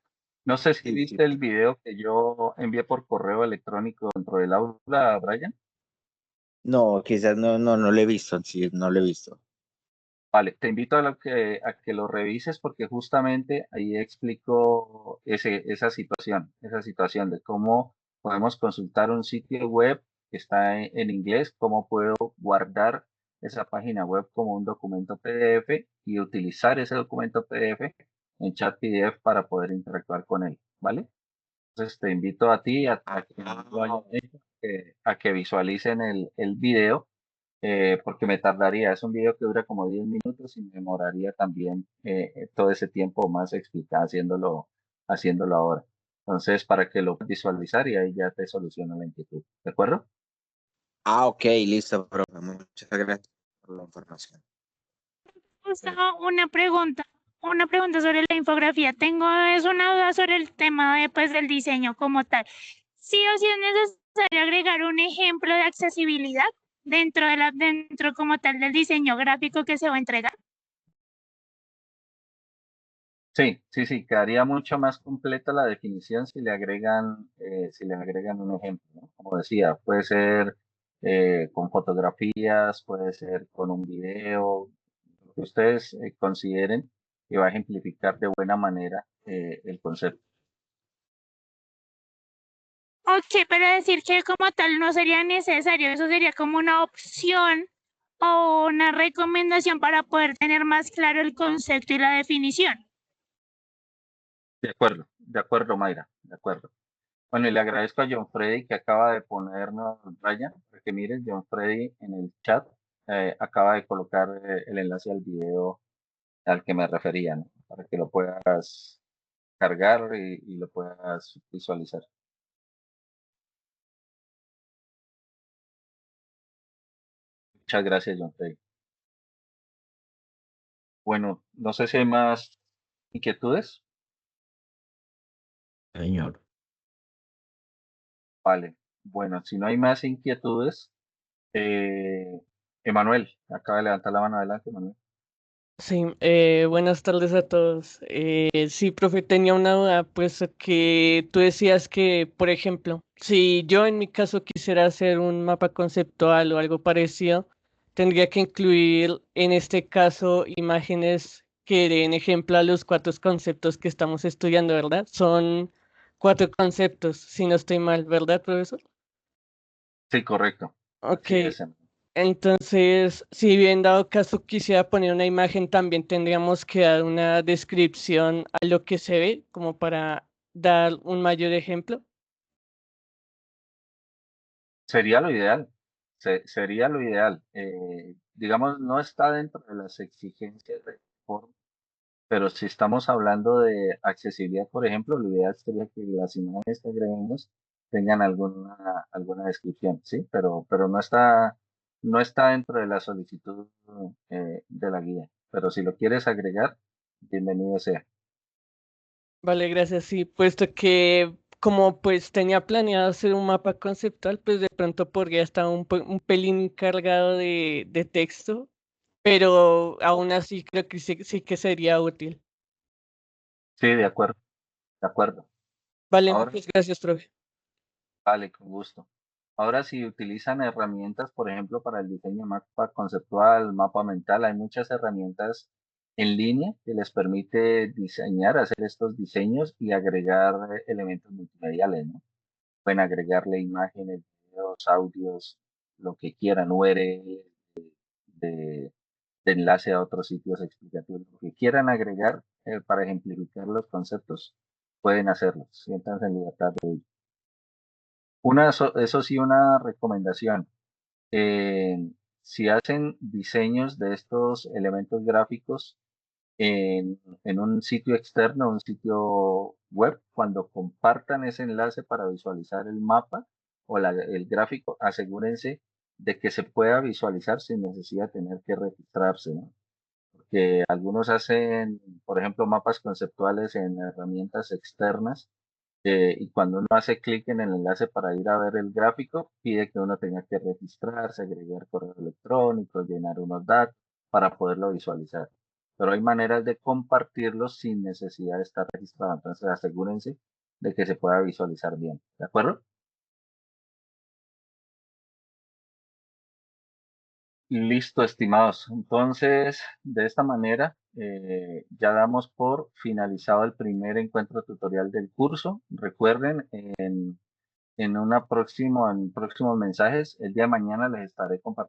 No sé si Sí, sí. viste el video que yo envié por correo electrónico dentro del aula, Brian. No, quizás no lo he visto, sí, no lo he visto. Vale, te invito a que lo revises porque justamente ahí explico esa situación de cómo podemos consultar un sitio web que está en inglés, cómo puedo guardar esa página web como un documento PDF y utilizar ese documento PDF en chat PDF para poder interactuar con él, ¿vale? Entonces te invito a ti, a quienes lo hayan hecho, a que visualicen el video porque me tardaría, es un video que dura como 10 minutos y me demoraría también todo ese tiempo más explicar haciéndolo ahora. Entonces, para que lo puedas visualizar y ahí ya te soluciona la inquietud. ¿De acuerdo? Ah, ok, listo, profe. Muchas gracias por la información. Justo una pregunta sobre la infografía. Tengo es una duda sobre el tema de, pues, del diseño como tal. Sí o sí es necesario agregar un ejemplo de accesibilidad dentro como tal del diseño gráfico que se va a entregar. Sí, quedaría mucho más completa la definición si le agregan un ejemplo, ¿no? Como decía, puede ser con fotografías, puede ser con un video, lo que ustedes consideren que va a ejemplificar de buena manera el concepto. Ok, pero decir que como tal no sería necesario, eso sería como una opción o una recomendación para poder tener más claro el concepto y la definición. De acuerdo, Mayra, de acuerdo. Bueno, y le agradezco a John Freddy que acaba de ponernos, Ryan, porque miren, John Freddy en el chat acaba de colocar el enlace al video al que me refería, ¿no? Para que lo puedas cargar y lo puedas visualizar. Muchas gracias, John Freddy. Bueno, no sé si hay más inquietudes. Señor. Vale. Bueno, si no hay más inquietudes, Emanuel, acaba de levantar la mano adelante, Emanuel. Sí, buenas tardes a todos. Sí, profe, tenía una duda, pues que tú decías que, por ejemplo, si yo en mi caso quisiera hacer un mapa conceptual o algo parecido, tendría que incluir en este caso imágenes que den ejemplo a los 4 conceptos que estamos estudiando, ¿verdad? Son 4 conceptos, si no estoy mal, ¿verdad, profesor? Sí, correcto. Ok, Así es. entonces, si bien dado caso quisiera poner una imagen, también tendríamos que dar una descripción a lo que se ve, como para dar un mayor ejemplo. Sería lo ideal. Sería lo ideal. Digamos, no está dentro de las exigencias de forma, pero si estamos hablando de accesibilidad, por ejemplo, lo ideal sería que las imágenes que agreguemos tengan alguna descripción, ¿sí? Pero no está dentro de la solicitud de la guía. Pero si lo quieres agregar, bienvenido sea. Vale, gracias. Sí, puesto que como pues tenía planeado hacer un mapa conceptual, pues de pronto podría estar un pelín cargado de texto, pero aún así creo que sí que sería útil. Sí, de acuerdo, de acuerdo. Vale, Ahora, muchas gracias, profe. vale, con gusto. Ahora, si utilizan herramientas, por ejemplo, para el diseño de mapa conceptual, mapa mental, hay muchas herramientas en línea que les permite diseñar, hacer estos diseños y agregar elementos multimediales, ¿no? Pueden agregarle imágenes, videos, audios, lo que quieran, URL de, de enlace a otros sitios explicativos, lo que quieran agregar para ejemplificar los conceptos, pueden hacerlo. Siéntanse en libertad de ello. Eso sí, una recomendación. eh, si hacen diseños de estos elementos gráficos en un sitio externo, un sitio web, cuando compartan ese enlace para visualizar el mapa o el gráfico, asegúrense de que se pueda visualizar sin necesidad de tener que registrarse, ¿no? Porque algunos hacen, por ejemplo, mapas conceptuales en herramientas externas y cuando uno hace clic en el enlace para ir a ver el gráfico, pide que uno tenga que registrarse, agregar correo electrónico, llenar unos datos para poderlo visualizar. Pero hay maneras de compartirlo sin necesidad de estar registrado. Entonces asegúrense de que se pueda visualizar bien. ¿De acuerdo? Listo, estimados. Entonces, de esta manera, ya damos por finalizado el primer encuentro tutorial del curso. Recuerden, en próximos mensajes, el día de mañana les estaré compartiendo